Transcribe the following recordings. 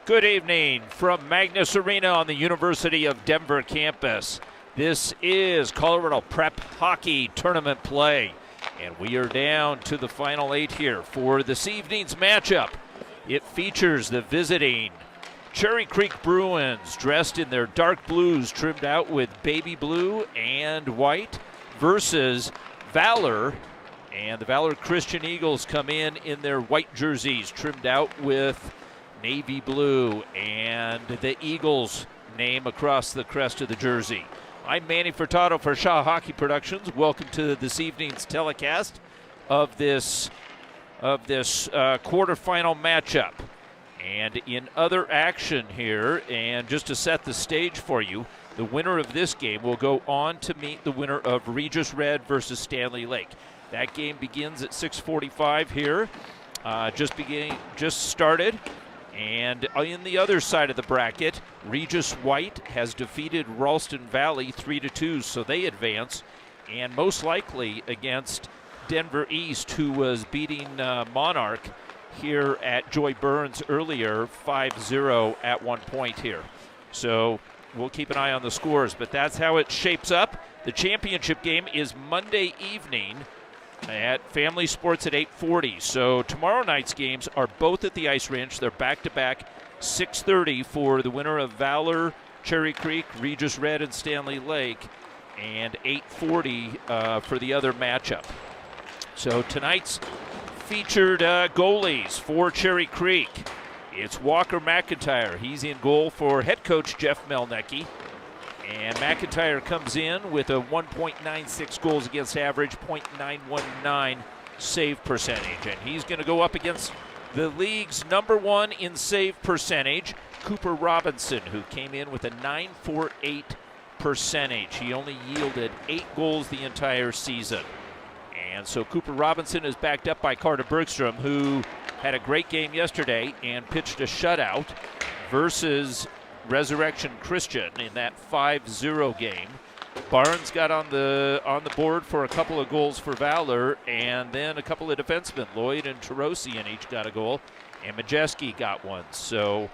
Good evening from Magnus Arena on the University of Denver campus. This is Colorado Prep Hockey Tournament play, and we are down to the final 8 here for this evening's matchup. It features the visiting Cherry Creek Bruins, dressed in their dark blues trimmed out with baby blue and white, versus Valor, and the Valor Christian Eagles come in their white jerseys trimmed out with navy blue and the Eagles name across the crest of the jersey. I'm Manny Furtado for Shaw Hockey Productions. Welcome to this evening's telecast of this quarterfinal matchup. And in other action here, and just to set the stage for you, the winner of this game will go on to meet the winner of Regis Red versus Stanley Lake. That game begins at 6:45 here. Just started. And in the other side of the bracket, Regis White has defeated Ralston Valley 3-2, so they advance. And most likely against Denver East, who was beating Monarch here at Joy Burns earlier, 5-0 at one point here. So we'll keep an eye on the scores, but that's how it shapes up. The championship game is Monday evening at Family Sports at 8:40. So tomorrow night's games are both at the Ice Ranch. They're back-to-back, 6:30 for the winner of Valor, Cherry Creek, Regis Red, and Stanley Lake, and 8:40 for the other matchup. So tonight's featured goalies for Cherry Creek. It's Walker McIntyre. He's in goal for head coach Jeff Melnicki. And McIntyre comes in with a 1.96 goals against average, .919 save percentage. And he's going to go up against the league's number one in save percentage, Cooper Robinson, who came in with a .948 percentage. He only yielded 8 goals the entire season. And so Cooper Robinson is backed up by Carter Bergstrom, who had a great game yesterday and pitched a shutout versus Resurrection Christian in that 5-0 game. Barnes got on the board for a couple of goals for Valor, and then a couple of defensemen, Lloyd and Tarosian, each got a goal, and Majeski got one. So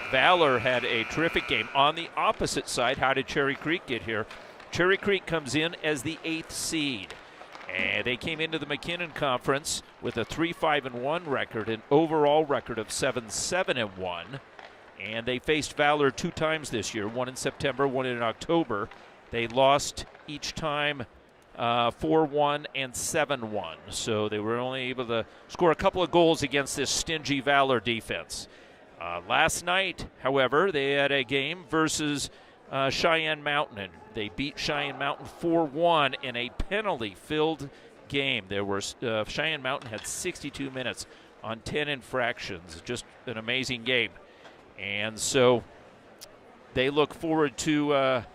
Valor had a terrific game. On the opposite side, how did Cherry Creek get here? Cherry Creek comes in as the 8th seed, and they came into the McKinnon Conference with a 3-5-1 record, an overall record of 7-7-1. And they faced Valor 2 times this year, one in September, one in October. They lost each time 4-1 and 7-1. So they were only able to score a couple of goals against this stingy Valor defense. Last night, however, they had a game versus Cheyenne Mountain. And they beat Cheyenne Mountain 4-1 in a penalty-filled game. Cheyenne Mountain had 62 minutes on 10 infractions. Just an amazing game. And so they look forward to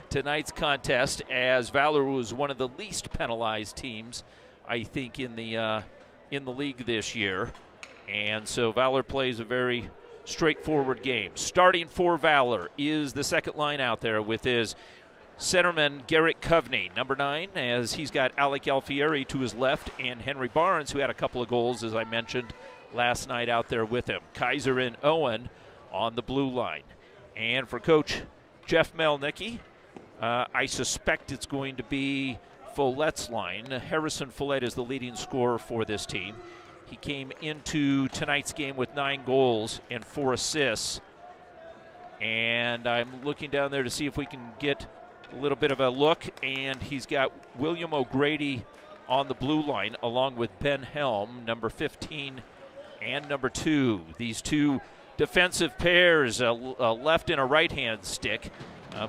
tonight's contest, as Valor was one of the least penalized teams, I think, in the league this year. And so Valor plays a very straightforward game. Starting for Valor is the second line out there with his centerman Garrett Coveney, number 9, as he's got Alec Alfieri to his left, and Henry Barnes, who had a couple of goals, as I mentioned, last night out there with him. Kaiser and Owen on the blue line. And for Coach Jeff Melnicki, I suspect it's going to be Follett's line. Harrison Follett is the leading scorer for this team. He came into tonight's game with 9 goals and 4 assists. And I'm looking down there to see if we can get a little bit of a look. And he's got William O'Grady on the blue line, along with Ben Helm, number 15 and number 2. These two defensive pairs, a left and a right-hand stick,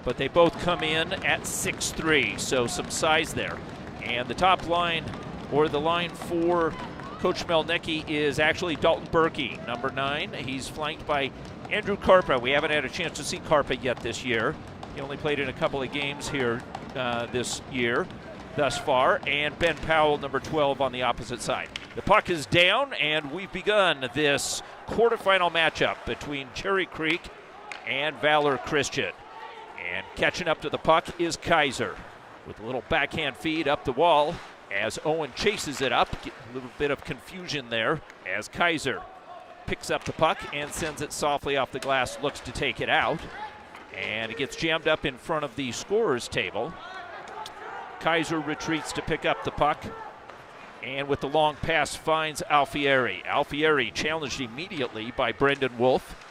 but they both come in at 6'3", so some size there. And the top line, or the line for Coach Melnicki, is actually Dalton Berkey, number 9. He's flanked by Andrew Karpa. We haven't had a chance to see Karpa yet this year. He only played in a couple of games here this year thus far. And Ben Powell, number 12, on the opposite side. The puck is down, and we've begun this quarterfinal matchup between Cherry Creek and Valor Christian. And catching up to the puck is Kaiser with a little backhand feed up the wall as Owen chases it up. Get a little bit of confusion there as Kaiser picks up the puck and sends it softly off the glass, looks to take it out. And it gets jammed up in front of the scorer's table. Kaiser retreats to pick up the puck. And with the long pass finds Alfieri. Alfieri challenged immediately by Brendan Wolf.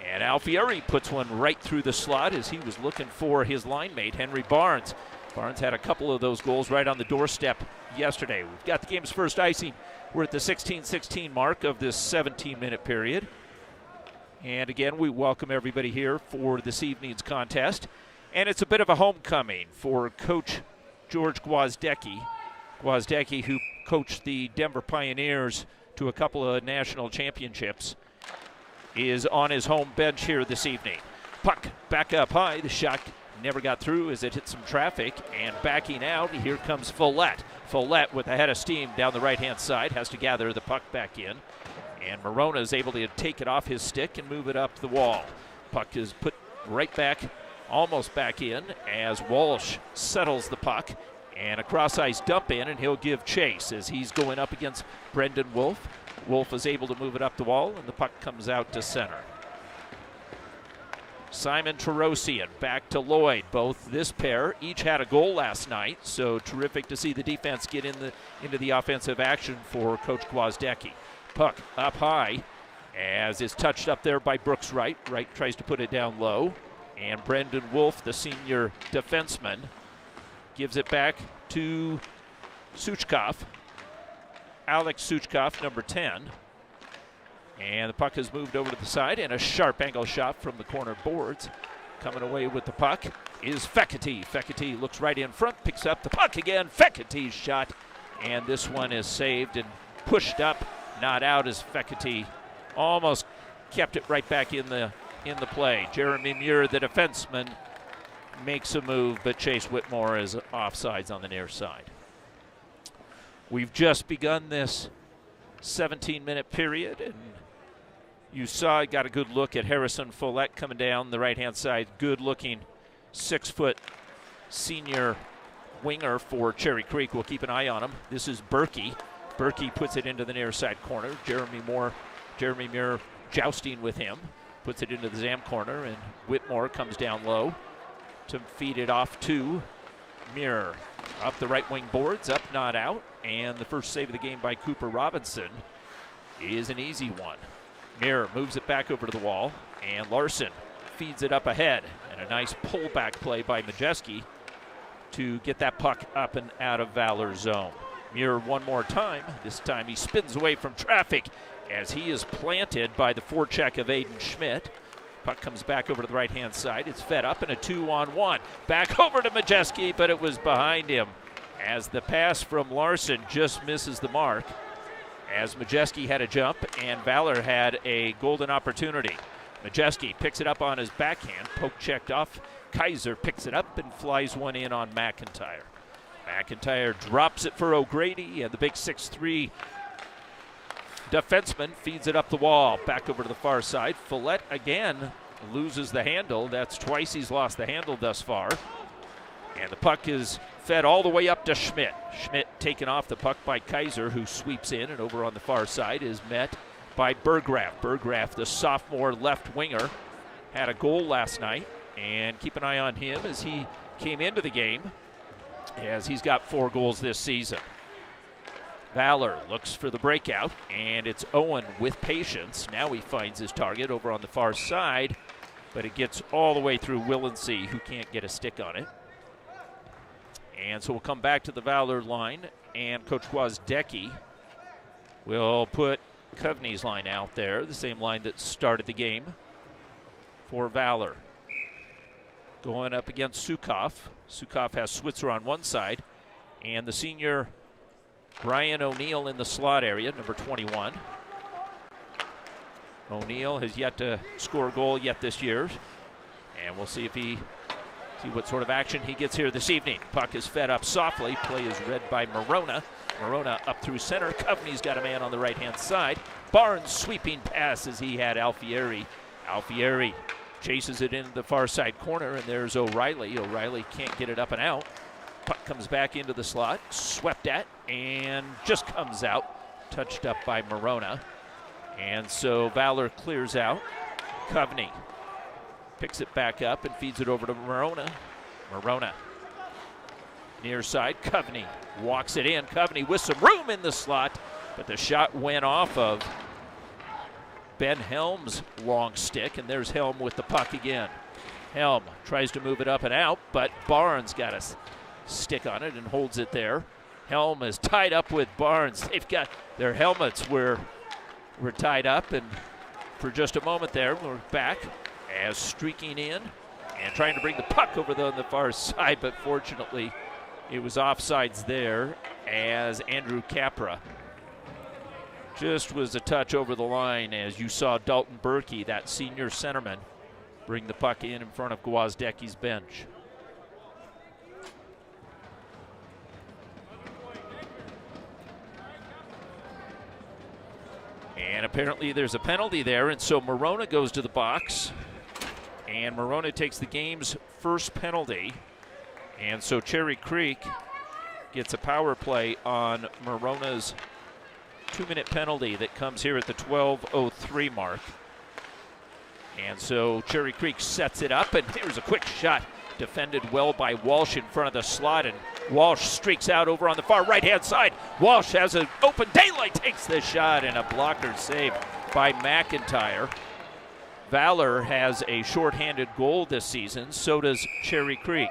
And Alfieri puts one right through the slot as he was looking for his line mate, Henry Barnes. Barnes had a couple of those goals right on the doorstep yesterday. We've got the game's first icing. We're at the 16-16 mark of this 17-minute period. And again, we welcome everybody here for this evening's contest. And it's a bit of a homecoming for Coach George Gwozdecki. Gwozdecki, who coached the Denver Pioneers to a couple of national championships, is on his home bench here this evening. Puck back up high. The shot never got through as it hit some traffic. And backing out, here comes Follett. Follett with a head of steam down the right-hand side has to gather the puck back in. And Morona is able to take it off his stick and move it up the wall. Puck is put right back, almost back in, as Walsh settles the puck. And a cross-ice dump in, and he'll give chase as he's going up against Brendan Wolf. Wolf is able to move it up the wall, and the puck comes out to center. Simon Tarosian back to Lloyd. Both this pair each had a goal last night, so terrific to see the defense get into the offensive action for Coach Gwozdecki. Puck up high as is touched up there by Brooks Wright. Wright tries to put it down low, and Brendan Wolf, the senior defenseman, gives it back to Suchkov. Alex Suchkov, number 10. And the puck has moved over to the side, and a sharp angle shot from the corner boards. Coming away with the puck is Fekete. Fekete looks right in front, picks up the puck again. Fekete's shot, and this one is saved and pushed up, not out, as Fekete almost kept it right back in the play. Jeremy Muir, the defenseman, makes a move, but Chase Whitmore is offsides on the near side. We've just begun this 17-minute period, and you saw, got a good look at Harrison Follett coming down the right-hand side. Good-looking 6-foot senior winger for Cherry Creek. We'll keep an eye on him. This is Berkey. Berkey puts it into the near side corner. Jeremy Muir jousting with him. Puts it into the Zam corner, and Whitmore comes down low to feed it off to Muir. Up the right wing boards, up, not out. And the first save of the game by Cooper Robinson is an easy one. Muir moves it back over to the wall, and Larson feeds it up ahead. And a nice pullback play by Majeski to get that puck up and out of Valor's zone. Muir one more time. This time he spins away from traffic as he is planted by the forecheck of Aiden Schmidt. Puck comes back over to the right-hand side. It's fed up in a 2-on-1. Back over to Majeski, but it was behind him as the pass from Larson just misses the mark, as Majeski had a jump and Valor had a golden opportunity. Majeski picks it up on his backhand. Poke checked off. Kaiser picks it up and flies one in on McIntyre. McIntyre drops it for O'Grady, and the big 6'3" defenseman feeds it up the wall. Back over to the far side. Follett again loses the handle. That's twice he's lost the handle thus far. And the puck is fed all the way up to Schmidt. Schmidt taken off the puck by Kaiser, who sweeps in, and over on the far side is met by Berggraf. Berggraf, the sophomore left winger, had a goal last night, and keep an eye on him as he came into the game, as he's got 4 goals this season. Valor looks for the breakout, and it's Owen with patience. Now he finds his target over on the far side, but it gets all the way through Willinsey, who can't get a stick on it. And so we'll come back to the Valor line, and Coach Gwozdecki will put Coveney's line out there, the same line that started the game for Valor. Going up against Suchkov. Suchkov has Switzer on one side, and the senior Brian O'Neill in the slot area, number 21. O'Neill has yet to score a goal yet this year, and we'll see what sort of action he gets here this evening. Puck is fed up softly. Play is read by Morona. Morona up through center. Coveney's got a man on the right-hand side. Barnes sweeping pass as he had Alfieri. Alfieri chases it into the far side corner, and there's O'Reilly. O'Reilly can't get it up and out. Puck comes back into the slot, swept at, and just comes out. Touched up by Morona. And so Valor clears out. Coveney picks it back up and feeds it over to Morona. Morona near side. Coveney walks it in. Coveney with some room in the slot, but the shot went off of Ben Helm's long stick, and there's Helm with the puck again. Helm tries to move it up and out, but Barnes got a stick on it and holds it there. Helm is tied up with Barnes. They've got their helmets were tied up, and for just a moment there, we're back as streaking in and trying to bring the puck over on the far side, but fortunately it was offsides there as Andrew Capra just was a touch over the line as you saw Dalton Berkey, that senior centerman, bring the puck in front of Gwozdecki's bench. And apparently there's a penalty there, and so Morona goes to the box, and Morona takes the game's first penalty, and so Cherry Creek gets a power play on Morona's 2-minute penalty that comes here at the 12:03 mark. And so Cherry Creek sets it up, and here's a quick shot defended well by Walsh in front of the slot, and Walsh streaks out over on the far right-hand side. Walsh has an open daylight, takes the shot, and a blocker save by McIntyre. Valor has a shorthanded goal this season, so does Cherry Creek.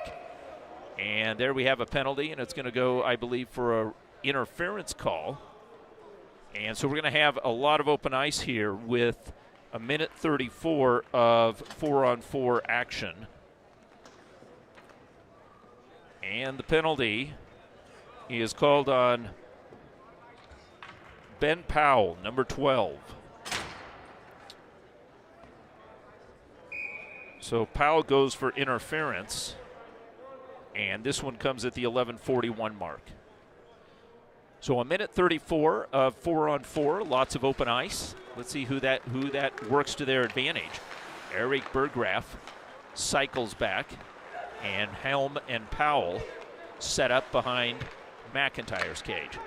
And there we have a penalty, and it's going to go, I believe, for an interference call. And so we're going to have a lot of open ice here with a minute 34 of 4-on-4 action. And the penalty is called on Ben Powell, number 12. So Powell goes for interference, and this one comes at the 11:41 mark. So a minute 34 of 4-on-4, lots of open ice. Let's see who that works to their advantage. Eric Berggraf cycles back, and Helm and Powell set up behind McIntyre's cage.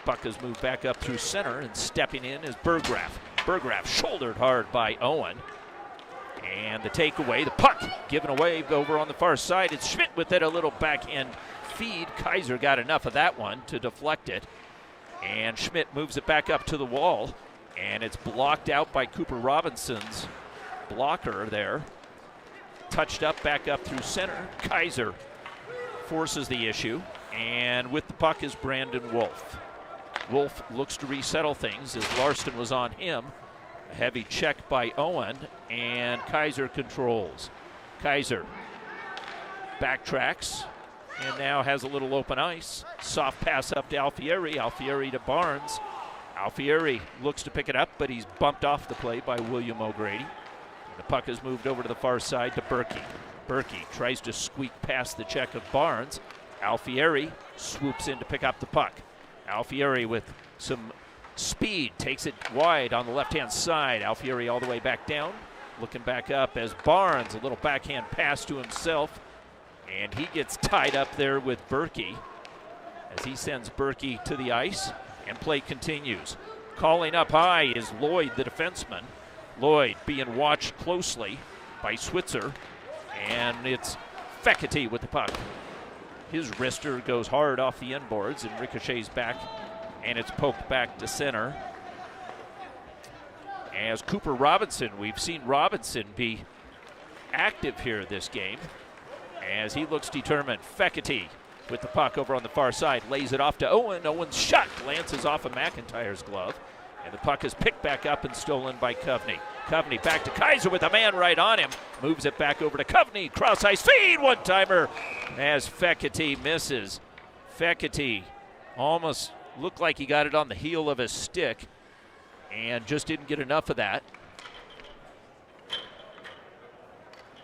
Puck is moved back up through center, and stepping in is Berggraf. Berggraf shouldered hard by Owen. And the takeaway, the puck given away over on the far side. It's Schmidt with it, a little backhand feed. Kaiser got enough of that one to deflect it. And Schmidt moves it back up to the wall. And it's blocked out by Cooper Robinson's blocker there. Touched up, back up through center. Kaiser forces the issue. And with the puck is Brandon Wolf. Wolf looks to resettle things as Larston was on him. A heavy check by Owen, and Kaiser controls. Kaiser backtracks and now has a little open ice. Soft pass up to Alfieri. Alfieri to Barnes. Alfieri looks to pick it up, but he's bumped off the play by William O'Grady. The puck is moved over to the far side to Berkey. Berkey tries to squeak past the check of Barnes. Alfieri swoops in to pick up the puck. Alfieri with some speed takes it wide on the left-hand side. Alfieri all the way back down, looking back up as Barnes, a little backhand pass to himself, and he gets tied up there with Berkey as he sends Berkey to the ice, and play continues. Calling up high is Lloyd, the defenseman. Lloyd being watched closely by Switzer, and it's Fekete with the puck. His wrister goes hard off the end boards and ricochets back, and it's poked back to center. As Cooper Robinson, we've seen Robinson be active here this game as he looks determined. Fekete with the puck over on the far side, lays it off to Owen. Owen's shot glances off of McIntyre's glove, and the puck is picked back up and stolen by Coveney. Coveney back to Kaiser with a man right on him. Moves it back over to Coveney. Cross ice feed, one-timer as Fekete misses. Fekete almost looked like he got it on the heel of his stick and just didn't get enough of that.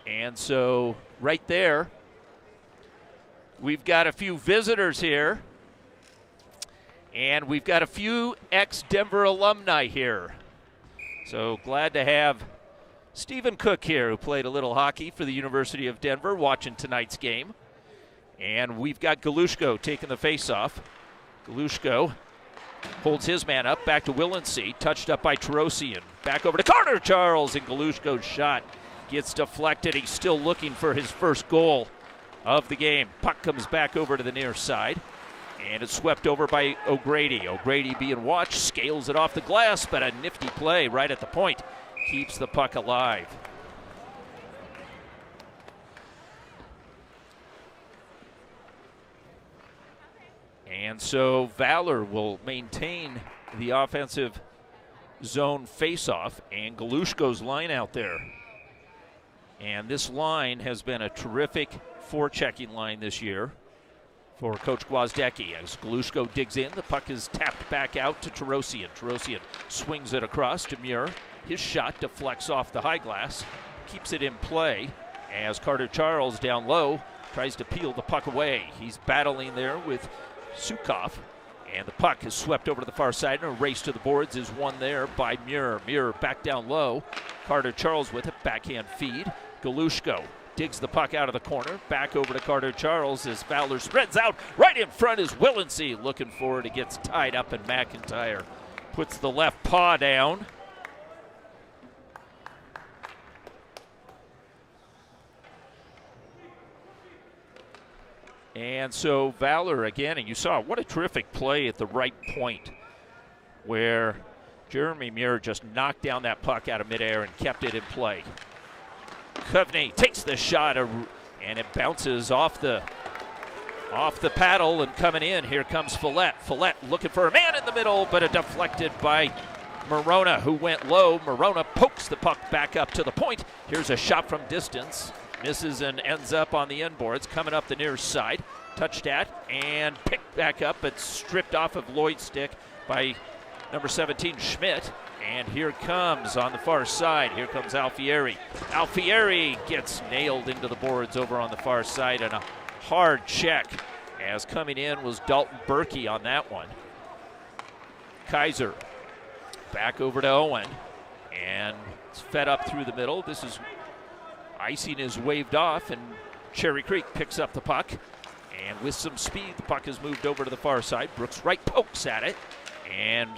And so right there, we've got a few visitors here, and we've got a few ex-Denver alumni here. So glad to have Stephen Cook here, who played a little hockey for the University of Denver, watching tonight's game. And we've got Galushko taking the face-off. Galushko Holds his man up, back to Willency, touched up by Terosian. Back over to Carter Charles, and Galushko's shot gets deflected. He's still looking for his first goal of the game. Puck comes back over to the near side, and it's swept over by O'Grady. O'Grady being watched, scales it off the glass, but a nifty play right at the point keeps the puck alive. And so Valor will maintain the offensive zone faceoff, and Galushko's line out there. And this line has been a terrific forechecking line this year for Coach Gwozdecki. As Galushko digs in, the puck is tapped back out to Terosian. Terosian swings it across to Muir. His shot deflects off the high glass, keeps it in play as Carter Charles down low tries to peel the puck away. He's battling there with Sukov, and the puck is swept over to the far side, and a race to the boards is won there by Muir. Muir back down low. Carter Charles with a backhand feed. Galushko digs the puck out of the corner, back over to Carter Charles as Valor spreads out. Right in front is Willency looking for it. It gets tied up, and McIntyre puts the left paw down. And so Valor again, and you saw what a terrific play at the right point where Jeremy Muir just knocked down that puck out of midair and kept it in play. Coveney takes the shot, and it bounces off the paddle, and coming in, here comes Follett. Follett looking for a man in the middle, but it deflected by Morona, who went low. Morona pokes the puck back up to the point. Here's a shot from distance. Misses and ends up on the end boards, coming up the near side. Touched at and picked back up, but stripped off of Lloyd's stick by number 17, Schmidt. And here comes on the far side, here comes Alfieri. Alfieri gets nailed into the boards over on the far side, and a hard check as coming in was Dalton Berkey on that one. Kaiser back over to Owen, and it's fed up through the middle. This is icing is waved off, and Cherry Creek picks up the puck, and with some speed the puck is moved over to the far side. Brooks Wright pokes at it, and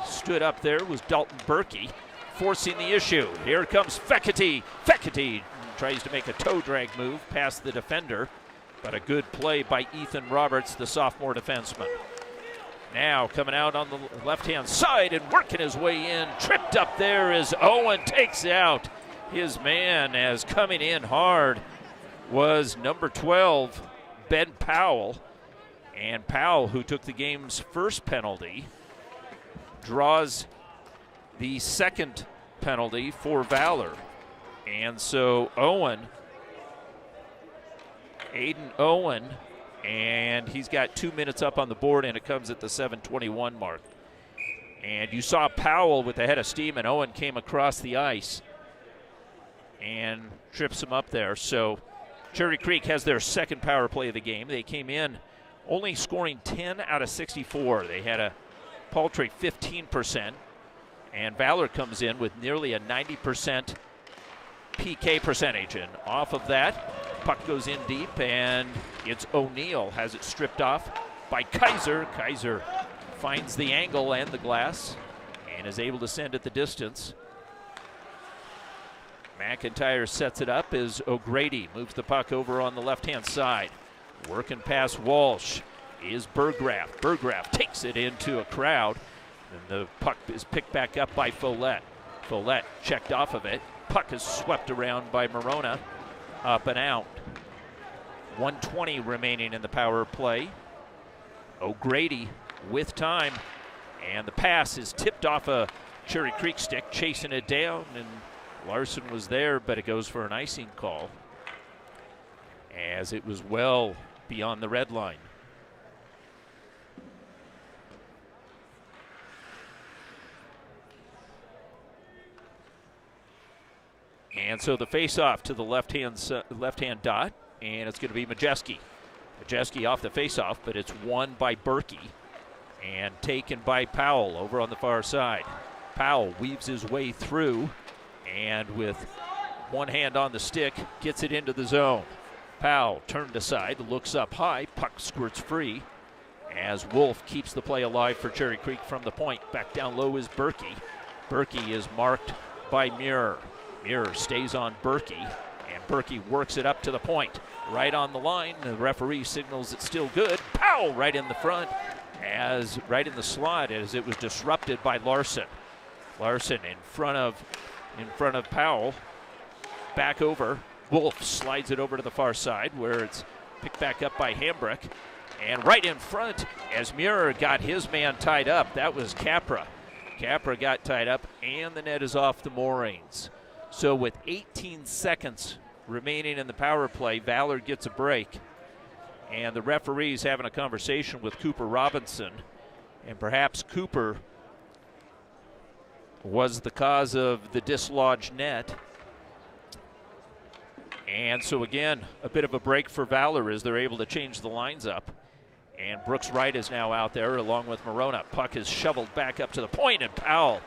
stood up there was Dalton Berkey forcing the issue. Here comes Fekete. Fekete tries to make a toe drag move past the defender, but a good play by Ethan Roberts, the sophomore defenseman. Now coming out on the left-hand side and working his way in. Tripped up there as Owen takes out his man, as coming in hard was number 12, Ben Powell. And Powell, who took the game's first penalty, draws the second penalty for Valor. And so Aiden Owen, and he's got 2 minutes up on the board, and it comes at the 7:21 mark. And you saw Powell with the head of steam, and Owen came across the ice and trips him up there. So Cherry Creek has their second power play of the game. They came in only scoring 10 out of 64. They had a paltry 15%, and Valor comes in with nearly a 90% PK percentage. And off of that, puck goes in deep, and it's O'Neill has it stripped off by Kaiser. Kaiser finds the angle and the glass and is able to send it the distance. McIntyre sets it up as O'Grady moves the puck over on the left-hand side. Working past Walsh is Berggraf. Berggraf takes it into a crowd, and the puck is picked back up by Follett. Follett checked off of it. Puck is swept around by Morona, up and out. 1:20 remaining in the power play. O'Grady with time, and the pass is tipped off a Cherry Creek stick, chasing it down, and Larson was there, but it goes for an icing call, as it was well beyond the red line. And so the face-off to the left-hand dot, and it's going to be Majeski. Majeski off the face-off, but it's won by Berkey and taken by Powell over on the far side. Powell weaves his way through, and with one hand on the stick, gets it into the zone. Powell turned aside, looks up high, puck squirts free, as Wolf keeps the play alive for Cherry Creek from the point. Back down low is Berkey. Berkey is marked by Muir. Muir stays on Berkey, and Berkey works it up to the point. Right on the line, the referee signals it's still good. Powell right in the front, right in the slot as it was disrupted by Larson. Larson in front of Powell. Back over. Wolf slides it over to the far side where it's picked back up by Hambrick. And right in front as Muir got his man tied up. That was Capra. Capra got tied up and the net is off the moorings. So with 18 seconds remaining in the power play, Valor gets a break. And the referee's having a conversation with Cooper Robinson. And perhaps Cooper was the cause of the dislodged net. And so again, a bit of a break for Valor as they're able to change the lines up. And Brooks Wright is now out there along with Morona. Puck is shoveled back up to the point, and Powell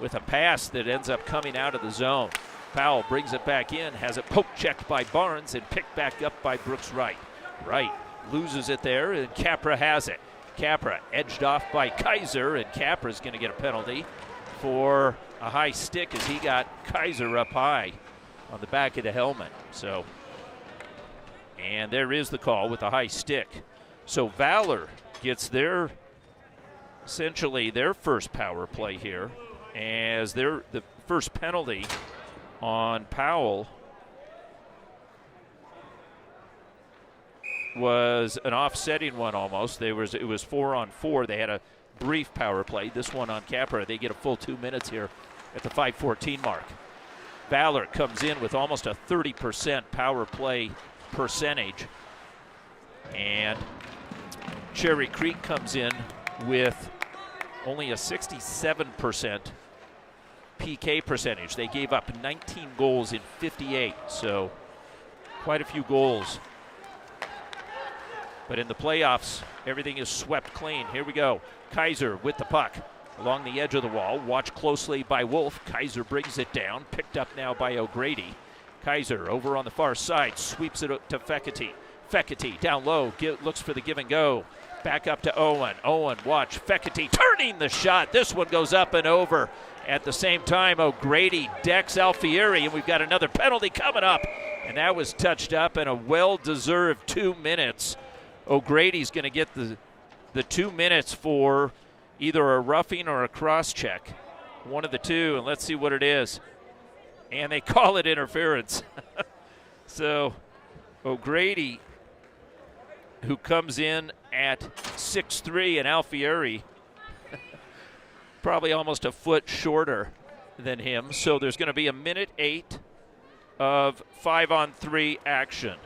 with a pass that ends up coming out of the zone. Powell brings it back in, has it poke checked by Barnes and picked back up by Brooks Wright. Wright loses it there, and Capra has it. Capra edged off by Kaiser, and Capra's going to get a penalty for a high stick as he got Kaiser up high on the back of the helmet. So, and there is the call with a high stick. So Valor gets essentially their first power play here, as the first penalty on Powell was an offsetting one almost. It was 4-on-4. They had a brief power play. This one on Capra, they get a full 2 minutes here at the 5:14 mark. Valor comes in with almost a 30% power play percentage. And Cherry Creek comes in with only a 67% PK percentage. They gave up 19 goals in 58, so quite a few goals. But in the playoffs, everything is swept clean. Here we go. Kaiser with the puck along the edge of the wall. Watched closely by Wolf. Kaiser brings it down. Picked up now by O'Grady. Kaiser over on the far side. Sweeps it to Fecity. Fecity down low. Looks for the give and go. Back up to Owen. Owen, watch. Fecity turning the shot. This one goes up and over. At the same time, O'Grady decks Alfieri, and we've got another penalty coming up. And that was touched up in a well-deserved 2 minutes. O'Grady's going to get the 2 minutes for either a roughing or a cross-check. One of the two, and let's see what it is. And they call it interference. So O'Grady, who comes in at 6'3", and Alfieri probably almost a foot shorter than him. So there's going to be a 1:08 of 5-on-3 action.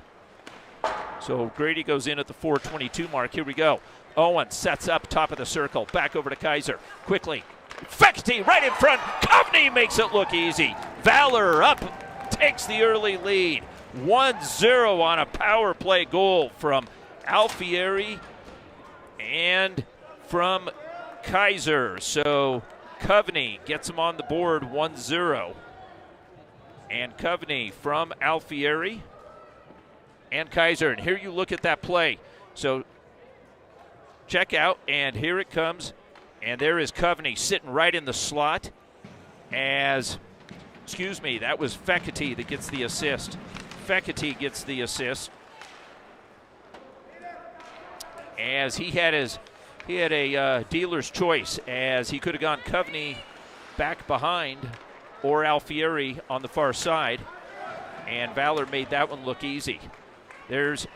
So Grady goes in at the 4:22 mark. Here we go. Owen sets up top of the circle. Back over to Kaiser. Quickly. Fecty right in front. Coveney makes it look easy. Valor up, takes the early lead. 1-0 on a power play goal from Alfieri and from Kaiser. So Coveney gets him on the board 1-0. And Coveney from Alfieri and Kaiser. And here you look at that play. So check out, and here it comes. And there is Coveney sitting right in the slot that was Fecity that gets the assist. Fecity gets the assist as he had a dealer's choice, as he could have gone Coveney back behind or Alfieri on the far side, and Valor made that one look easy. There's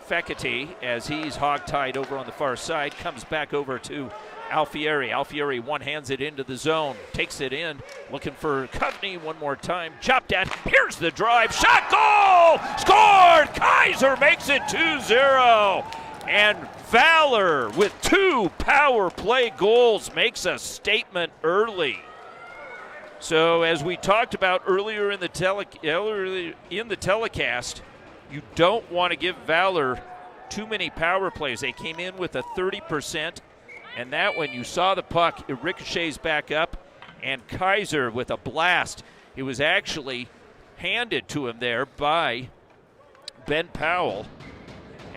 Fecity as he's hogtied over on the far side, comes back over to Alfieri. Alfieri one-hands it into the zone, takes it in, looking for Coveney one more time. Chopped at, here's the drive, shot, goal! Scored! Kaiser makes it 2-0. And Valor, with 2 power play goals, makes a statement early. So as we talked about earlier in the telecast, you don't want to give Valor too many power plays. They came in with a 30%, and that when you saw the puck, it ricochets back up, and Kaiser with a blast. It was actually handed to him there by Ben Powell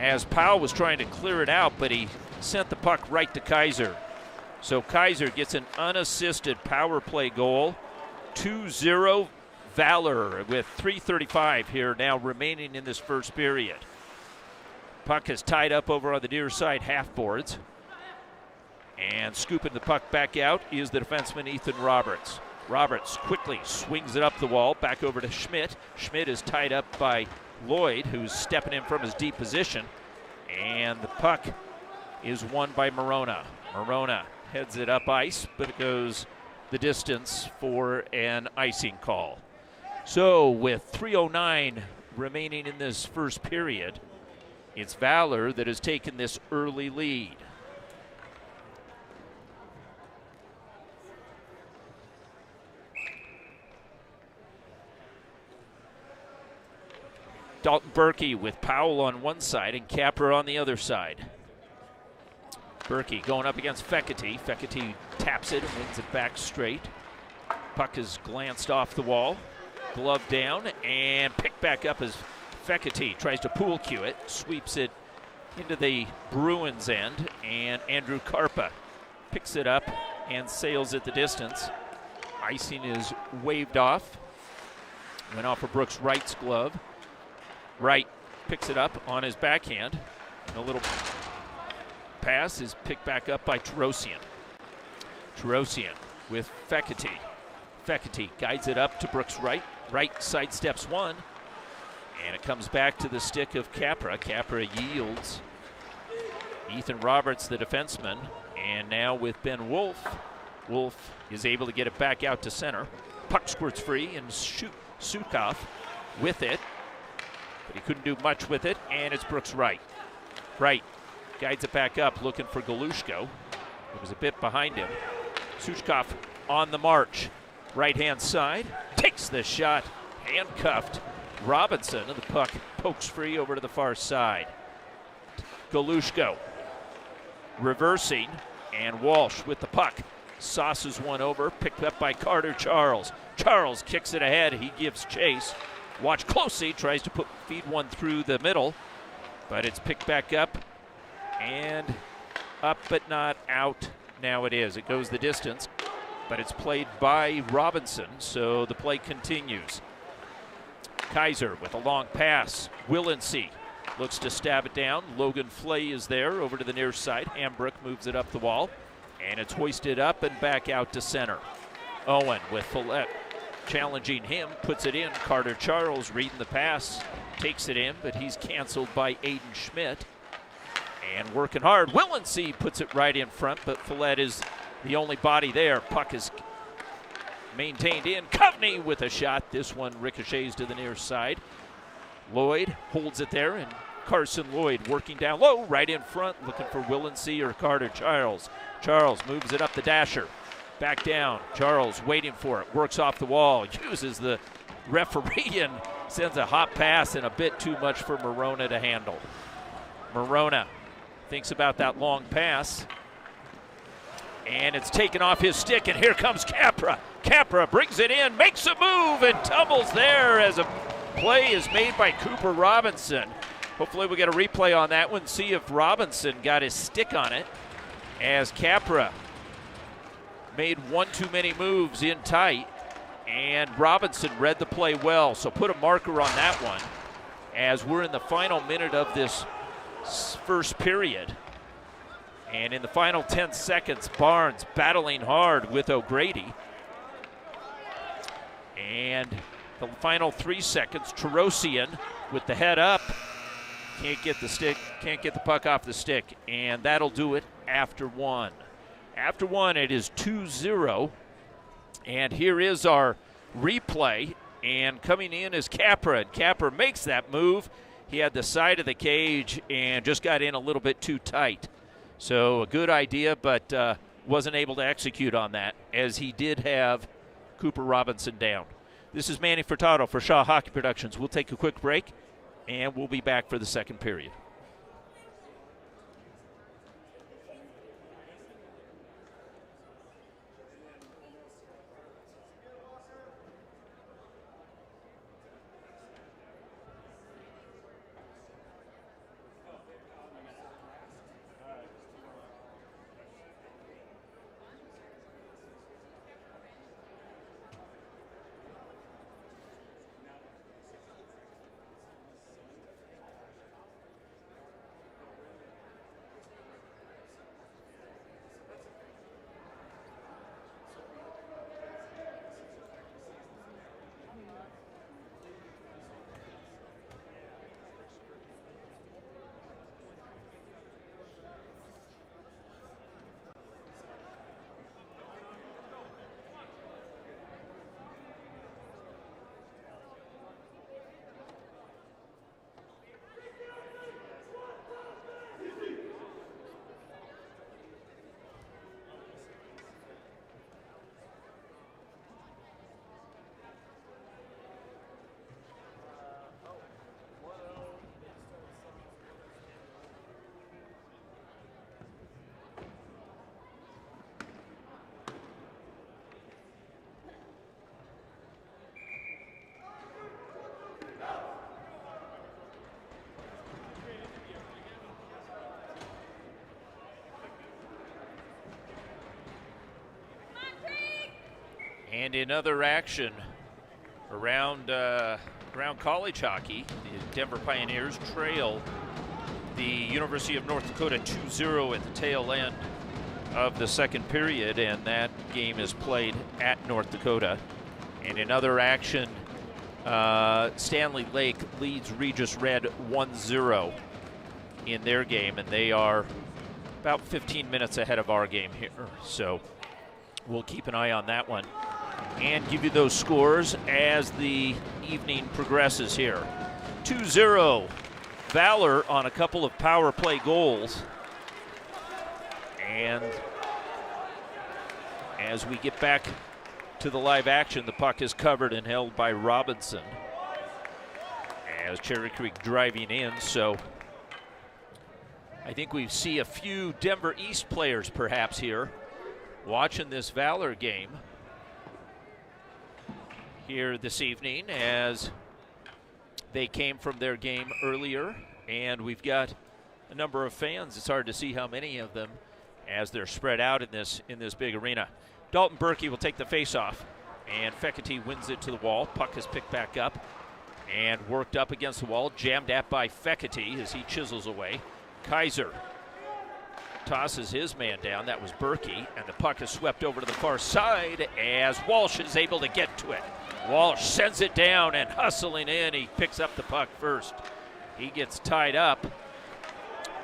as Powell was trying to clear it out, but he sent the puck right to Kaiser. So Kaiser gets an unassisted power play goal. 2-0 Valor with 3:35 here now remaining in this first period. Puck is tied up over on the near side half boards. And scooping the puck back out is the defenseman Ethan Roberts. Roberts quickly swings it up the wall, back over to Schmidt. Schmidt is tied up by Lloyd, who's stepping in from his deep position. And the puck is won by Morona. Morona heads it up ice, but it goes the distance for an icing call. So with 3:09 remaining in this first period, it's Valor that has taken this early lead. Dalton Berkey with Powell on one side and Capper on the other side. Berkey going up against Fekete. Fekete taps it and wins it back straight. Puck is glanced off the wall. Glove down and picked back up as Fekete tries to pool cue it. Sweeps it into the Bruins end, and Andrew Karpa picks it up and sails it the distance. Icing is waved off. Went off of Brooks Wright's glove. Wright picks it up on his backhand. And a little pass is picked back up by Tarosian. Tarosian with Fekete. Fekete guides it up to Brooks Wright. Wright sidesteps one. And it comes back to the stick of Capra. Capra yields. Ethan Roberts, the defenseman. And now with Ben Wolf. Wolf is able to get it back out to center. Puck squirts free and Sukov with it. But he couldn't do much with it, and it's Brooks Wright. Wright guides it back up, looking for Galushko. It was a bit behind him. Suchkov on the march. Right-hand side, takes the shot, handcuffed. Robinson, and the puck pokes free over to the far side. Galushko reversing, and Walsh with the puck. Sauces one over, picked up by Carter Charles. Charles kicks it ahead, he gives chase. Watch closely, tries to feed one through the middle, but it's picked back up and up but not out. Now it is. It goes the distance, but it's played by Robinson, so the play continues. Kaiser with a long pass. Willensee looks to stab it down. Logan Flay is there over to the near side. Hambrook moves it up the wall, and it's hoisted up and back out to center. Owen with Follett challenging him, puts it in. Carter Charles reading the pass, takes it in, but he's canceled by Aiden Schmidt. And working hard, Willensee puts it right in front, but Follett is the only body there. Puck is maintained in. Coveney with a shot. This one ricochets to the near side. Lloyd holds it there, and Carson Lloyd working down low, right in front, looking for Willensee or Carter Charles. Charles moves it up the dasher. Back down. Charles waiting for it. Works off the wall. Uses the referee and sends a hot pass and a bit too much for Morona to handle. Morona thinks about that long pass. And it's taken off his stick, and here comes Capra. Capra brings it in, makes a move, and tumbles there as a play is made by Cooper Robinson. Hopefully we get a replay on that one, see if Robinson got his stick on it, as Capra made one too many moves in tight, and Robinson read the play well. So put a marker on that one as we're in the final minute of this first period. And in the final 10 seconds, Barnes battling hard with O'Grady. And the final 3 seconds, Tarosian with the head up. Can't get the stick, can't get the puck off the stick. And that'll do it after one. After one, it is 2-0. And here is our replay. And coming in is Capra. And Capra makes that move. He had the side of the cage and just got in a little bit too tight. So a good idea, but wasn't able to execute on that, as he did have Cooper Robinson down. This is Manny Furtado for Shaw Hockey Productions. We'll take a quick break, and we'll be back for the second period. And in other action around college hockey, the Denver Pioneers trail the University of North Dakota 2-0 at the tail end of the second period, and that game is played at North Dakota. And in other action, Stanley Lake leads Regis Red 1-0 in their game, and they are about 15 minutes ahead of our game here. So we'll keep an eye on that one and give you those scores as the evening progresses here. 2-0, Valor on a couple of power play goals. And as we get back to the live action, the puck is covered and held by Robinson as Cherry Creek driving in. So I think we see a few Denver East players perhaps here watching this Valor game here this evening as they came from their game earlier, and we've got a number of fans. It's hard to see how many of them as they're spread out in this big arena. Dalton Berkey will take the face-off, and Fekete wins it to the wall. Puck is picked back up and worked up against the wall, jammed at by Fekete as he chisels away. Kaiser tosses his man down. That was Berkey, and the puck is swept over to the far side as Walsh is able to get to it. Walsh sends it down, and hustling in, he picks up the puck first. He gets tied up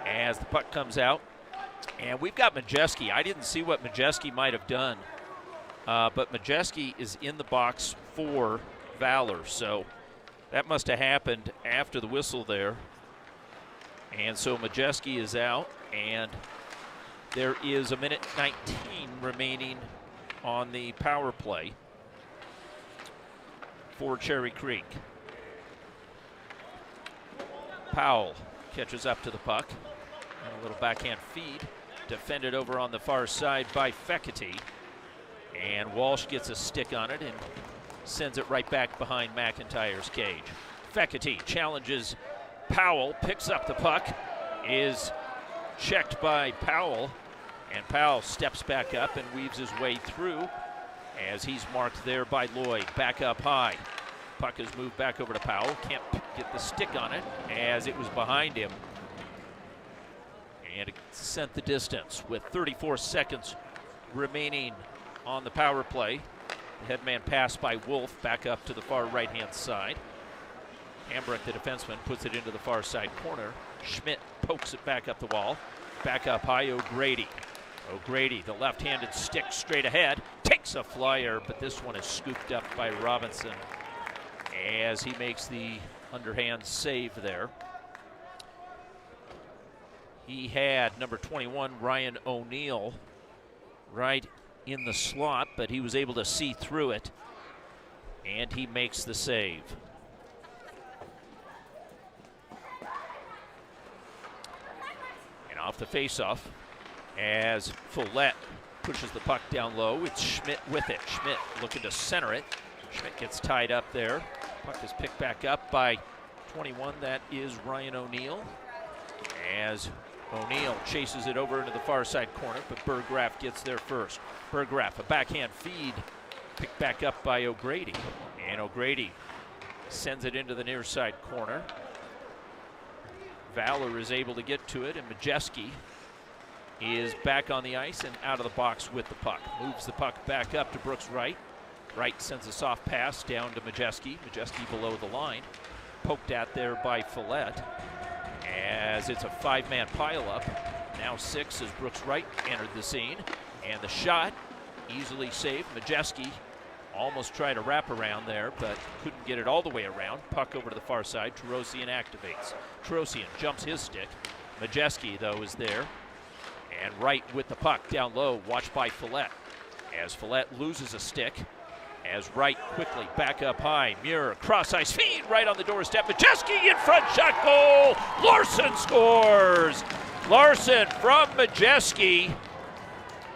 as the puck comes out. And we've got Majeski. I didn't see what Majeski might have done, but Majeski is in the box for Valor. So that must have happened after the whistle there. And so Majeski is out, and there is a minute 19 remaining on the power play for Cherry Creek. Powell catches up to the puck. And a little backhand feed. Defended over on the far side by Fekete. And Walsh gets a stick on it and sends it right back behind McIntyre's cage. Fekete challenges Powell, picks up the puck, is checked by Powell, and Powell steps back up and weaves his way through as he's marked there by Lloyd. Back up high. Puck is moved back over to Powell. Can't get the stick on it as it was behind him. And it sent the distance with 34 seconds remaining on the power play. The headman pass by Wolf back up to the far right-hand side. Hambrick, the defenseman, puts it into the far side corner. Schmidt pokes it back up the wall. Back up high, O'Grady. O'Grady, the left-handed stick straight ahead, takes a flyer, but this one is scooped up by Robinson as he makes the underhand save there. He had number 21, Ryan O'Neill, right in the slot, but he was able to see through it, and he makes the save. And off the faceoff, as Follett pushes the puck down low, it's Schmidt with it. Schmidt looking to center it. Schmidt gets tied up there. Puck is picked back up by 21, that is Ryan O'Neill. As O'Neill chases it over into the far side corner, but Berggraf gets there first. Berggraf, a backhand feed, picked back up by O'Grady. And O'Grady sends it into the near side corner. Valor is able to get to it, and Majeski is back on the ice and out of the box with the puck. Moves the puck back up to Brooks Wright. Wright sends a soft pass down to Majeski. Majeski below the line. Poked at there by Follett. As it's a five-man pileup. Now 6 as Brooks Wright entered the scene. And the shot easily saved. Majeski almost tried a wraparound there, but couldn't get it all the way around. Puck over to the far side. Tarosian activates. Tarosian jumps his stick. Majeski, though, is there. And Wright with the puck down low, watched by Follett. As Follett loses a stick. As Wright quickly back up high. Muir, cross ice feed right on the doorstep. Majeski in front, shot goal. Larson scores. Larson from Majeski.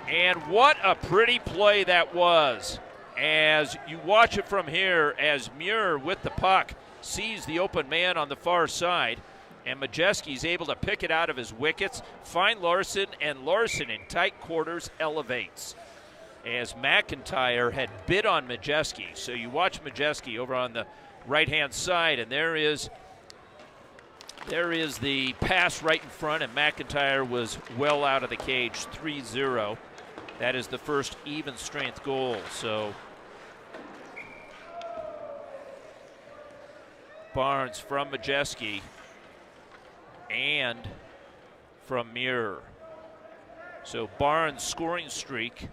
And what a pretty play that was. As you watch it from here, as Muir with the puck sees the open man on the far side. And Majeski's able to pick it out of his wickets, find Larson, and Larson in tight quarters elevates. as McIntyre had bid on Majeski. So you watch Majeski over on the right-hand side, and there is the pass right in front, and McIntyre was well out of the cage, 3-0. That is the first even strength goal. So Barnes from Majeski and from Muir. So Barnes' scoring streak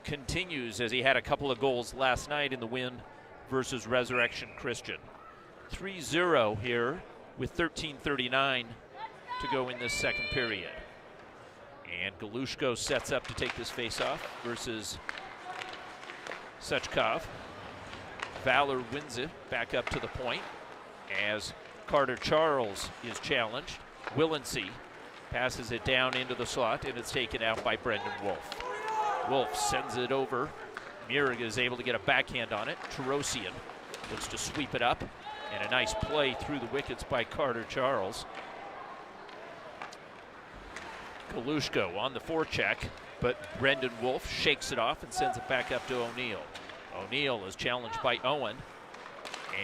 continues as he had a couple of goals last night in the win versus Resurrection Christian. 3-0 here with 13:39 to go in this second period. And Galushko sets up to take this face-off versus Suchkov. Valor wins it back up to the point as Carter Charles is challenged. Willency passes it down into the slot, and it's taken out by Brendan Wolf. Wolf sends it over. Murig is able to get a backhand on it. Tarosian looks to sweep it up, and a nice play through the wickets by Carter Charles. Galushko on the forecheck, but Brendan Wolf shakes it off and sends it back up to O'Neill. O'Neill is challenged by Owen,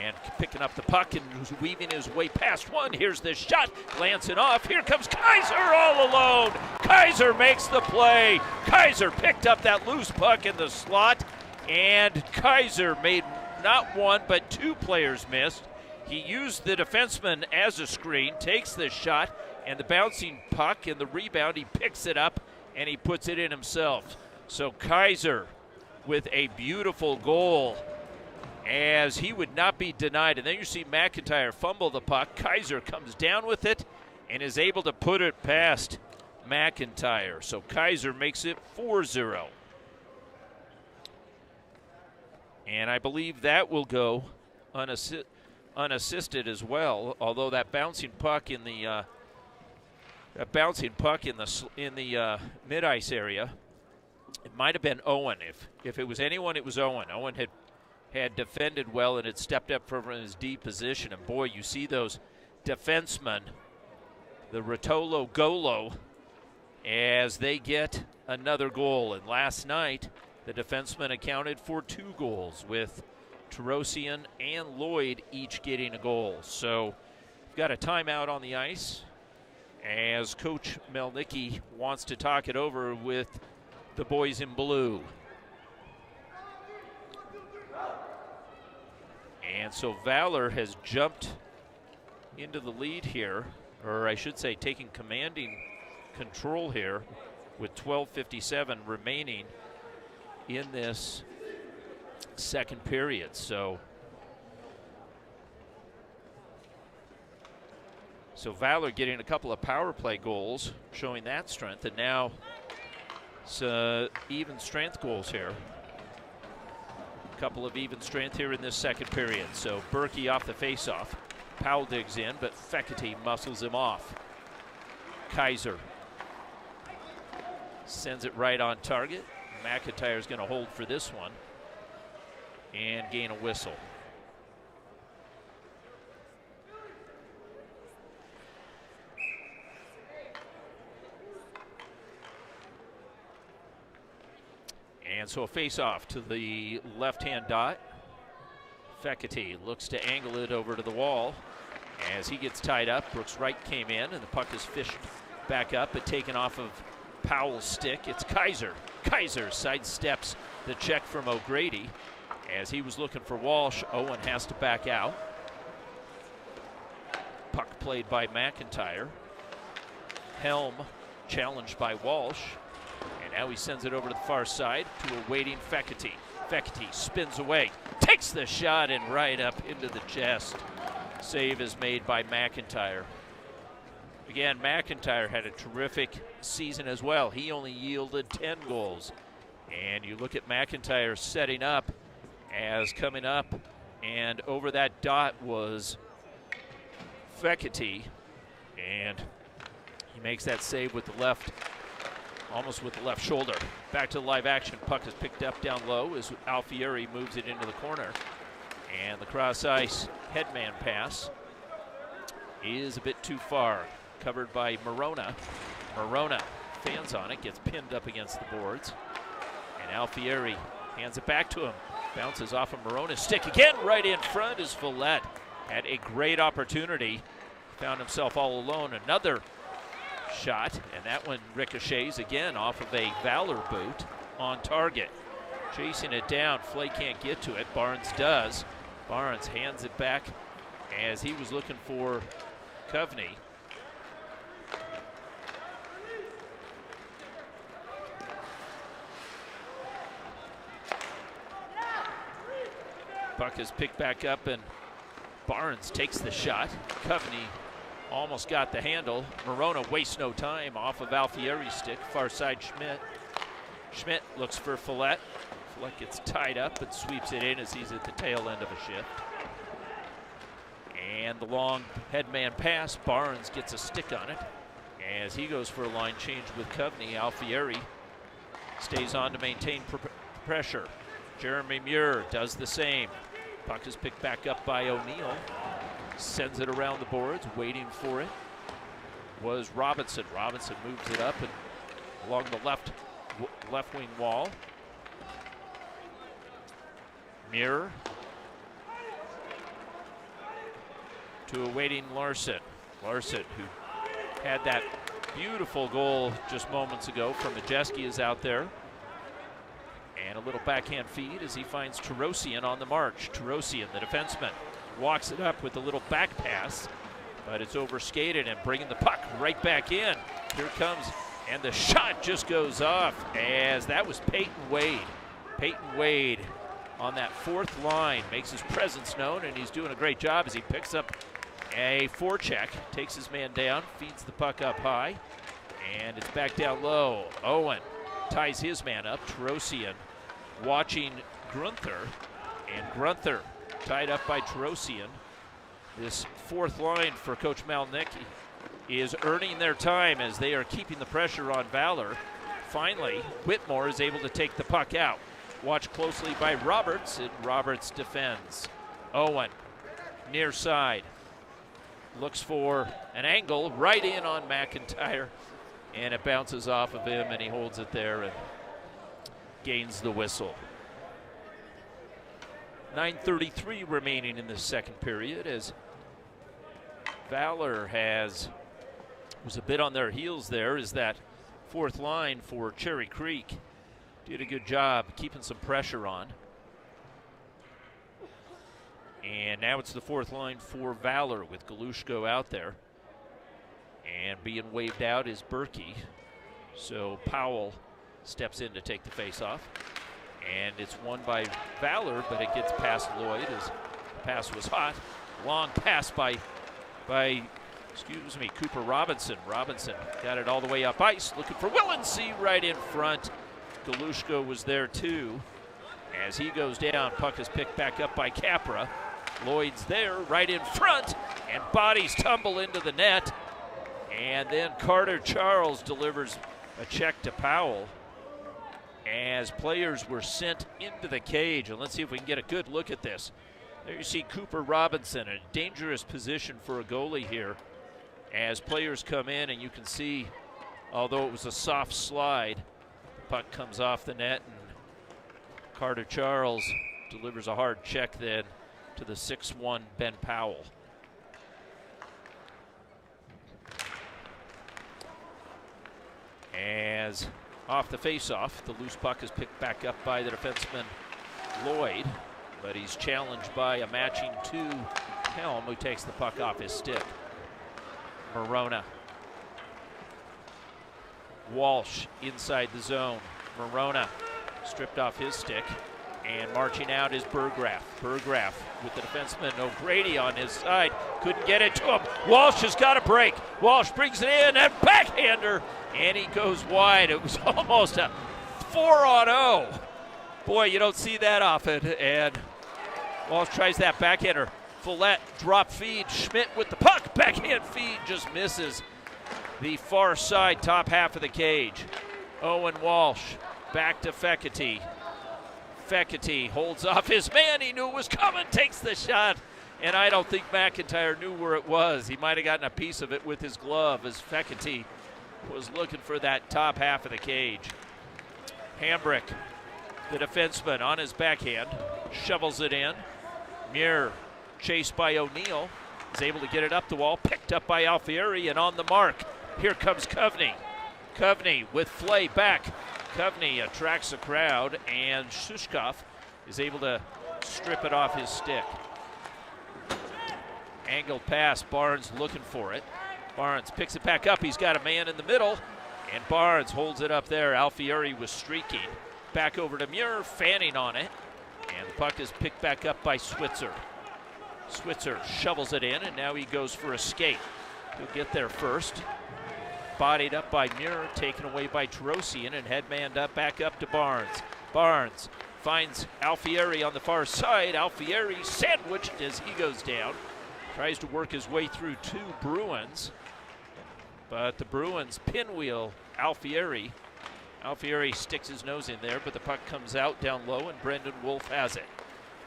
and picking up the puck and weaving his way past one. Here's the shot, glancing off. Here comes Kaiser all alone. Kaiser makes the play. Kaiser picked up that loose puck in the slot, and Kaiser made not one but two players missed. He used the defenseman as a screen, takes the shot, and the bouncing puck and the rebound, he picks it up and he puts it in himself. So Kaiser with a beautiful goal, as he would not be denied. And then you see McIntyre fumble the puck. Kaiser comes down with it and is able to put it past McIntyre. So Kaiser makes it 4-0. And I believe that will go unassisted as well, although that bouncing puck in the mid-ice area, it might have been Owen. If it was anyone, it was Owen. Owen had defended well and had stepped up from his deep position. And boy, you see those defensemen, the Rotolo Golo, as they get another goal. And last night, the defensemen accounted for 2 goals, with Tarosian and Lloyd each getting a goal. So we've got a timeout on the ice as Coach Melnicki wants to talk it over with the boys in blue. And so Valor has jumped into the lead here, or I should say taking commanding control here with 12:57 remaining in this second period. So Valor getting a couple of power play goals, showing that strength, and now it's even strength goals here. A couple of even strength here in this second period. So Berkey off the faceoff. Powell digs in, but Fekete muscles him off. Kaiser sends it right on target. McIntyre's going to hold for this one and gain a whistle. And so a face-off to the left-hand dot. Fekete looks to angle it over to the wall as he gets tied up. Brooks Wright came in, and the puck is fished back up, but taken off of Powell's stick. It's Kaiser. Kaiser sidesteps the check from O'Grady. As he was looking for Walsh, Owen has to back out. Puck played by McIntyre. Helm challenged by Walsh. And now he sends it over to the far side to a waiting Fekete. Fekete spins away, takes the shot, and right up into the chest. Save is made by McIntyre. Again, McIntyre had a terrific season as well. He only yielded 10 goals. And you look at McIntyre setting up, as coming up, and over that dot was Fekete, and he makes that save with the left, almost with the left shoulder. Back to the live action. Puck is picked up down low as Alfieri moves it into the corner. And the cross ice headman pass is a bit too far. Covered by Morona. Morona fans on it, gets pinned up against the boards. And Alfieri hands it back to him. Bounces off of Morona's stick again. Right in front is Follett. Had a great opportunity. Found himself all alone. Another shot, and that one ricochets again off of a Valor boot on target. Chasing it down. Flay can't get to it. Barnes does. Barnes hands it back as he was looking for Coveney. Puck is picked back up and Barnes takes the shot. Coveney almost got the handle. Morona wastes no time off of Alfieri's stick. Far side Schmidt. Schmidt looks for Follett. Follett gets tied up and sweeps it in as he's at the tail end of a shift. And the long headman pass. Barnes gets a stick on it as he goes for a line change with Coveney. Alfieri stays on to maintain pressure. Jeremy Muir does the same. Puck is picked back up by O'Neill. Sends it around the boards, waiting for it was Robinson. Robinson moves it up and along the left wing wall. Muir to a waiting Larson. Larson, who had that beautiful goal just moments ago from Majeski, is out there. And a little backhand feed as he finds Terosian on the march. Terosian, the defenseman, walks it up with a little back pass, but it's overskated and bringing the puck right back in. Here comes, and the shot just goes off as that was Peyton Wade. Peyton Wade on that fourth line makes his presence known, and he's doing a great job as he picks up a forecheck, takes his man down, feeds the puck up high, and it's back down low. Owen ties his man up. Terosian watching Grunther, and Grunther tied up by Terosian. This fourth line for Coach Malnicki is earning their time as they are keeping the pressure on Valor. Finally, Whitmore is able to take the puck out. Watched closely by Roberts, and Roberts defends. Owen, near side, looks for an angle right in on McIntyre, and it bounces off of him, and he holds it there and gains the whistle. 9:33 remaining in the second period as Valor was a bit on their heels there as that fourth line for Cherry Creek did a good job keeping some pressure on. And now it's the fourth line for Valor with Galushko out there. And being waved out is Berkey. So Powell steps in to take the face-off. And it's won by Valor, but it gets past Lloyd as the pass was hot. Long pass by Cooper Robinson. Robinson got it all the way up ice, looking for Willensee right in front. Galushko was there too. As he goes down, puck is picked back up by Capra. Lloyd's there right in front, and bodies tumble into the net. And then Carter Charles delivers a check to Powell as players were sent into the cage. And let's see if we can get a good look at this. There you see Cooper Robinson, a dangerous position for a goalie here as players come in, and you can see, although it was a soft slide, the puck comes off the net, and Carter Charles delivers a hard check then to the 6'1" Ben Powell. As off the face-off, the loose puck is picked back up by the defenseman Lloyd, but he's challenged by a matching 2 Helm, who takes the puck off his stick. Morona. Walsh inside the zone. Morona stripped off his stick, and marching out is Burgraff. Burgraff with the defenseman O'Grady on his side. Couldn't get it to him. Walsh has got a break. Walsh brings it in, and backhander, and he goes wide. It was almost a 4-on-0. Boy, you don't see that often, and Walsh tries that backhander. Follett drop feed. Schmidt with the puck. Backhand feed just misses the far side top half of the cage. Owen Walsh back to Fecity. Fecity holds off his man. He knew it was coming. Takes the shot. And I don't think McIntyre knew where it was. He might have gotten a piece of it with his glove as Fecity was looking for that top half of the cage. Hambrick the defenseman on his backhand, shovels it in. Muir, chased by O'Neill, is able to get it up the wall, picked up by Alfieri, and on the mark, here comes Coveney. Coveney with Flay back. Coveney attracts the crowd, and Shushkov is able to strip it off his stick. Angled pass, Barnes looking for it. Barnes picks it back up, he's got a man in the middle, and Barnes holds it up there. Alfieri was streaking. Back over to Muir, fanning on it, and the puck is picked back up by Switzer. Switzer shovels it in, and now he goes for a skate. He'll get there first. Bodied up by Muir, taken away by Terosian, and headmanned up back up to Barnes. Barnes finds Alfieri on the far side. Alfieri sandwiched as he goes down. Tries to work his way through two Bruins, but the Bruins pinwheel Alfieri. Alfieri sticks his nose in there, but the puck comes out down low, and Brendan Wolf has it.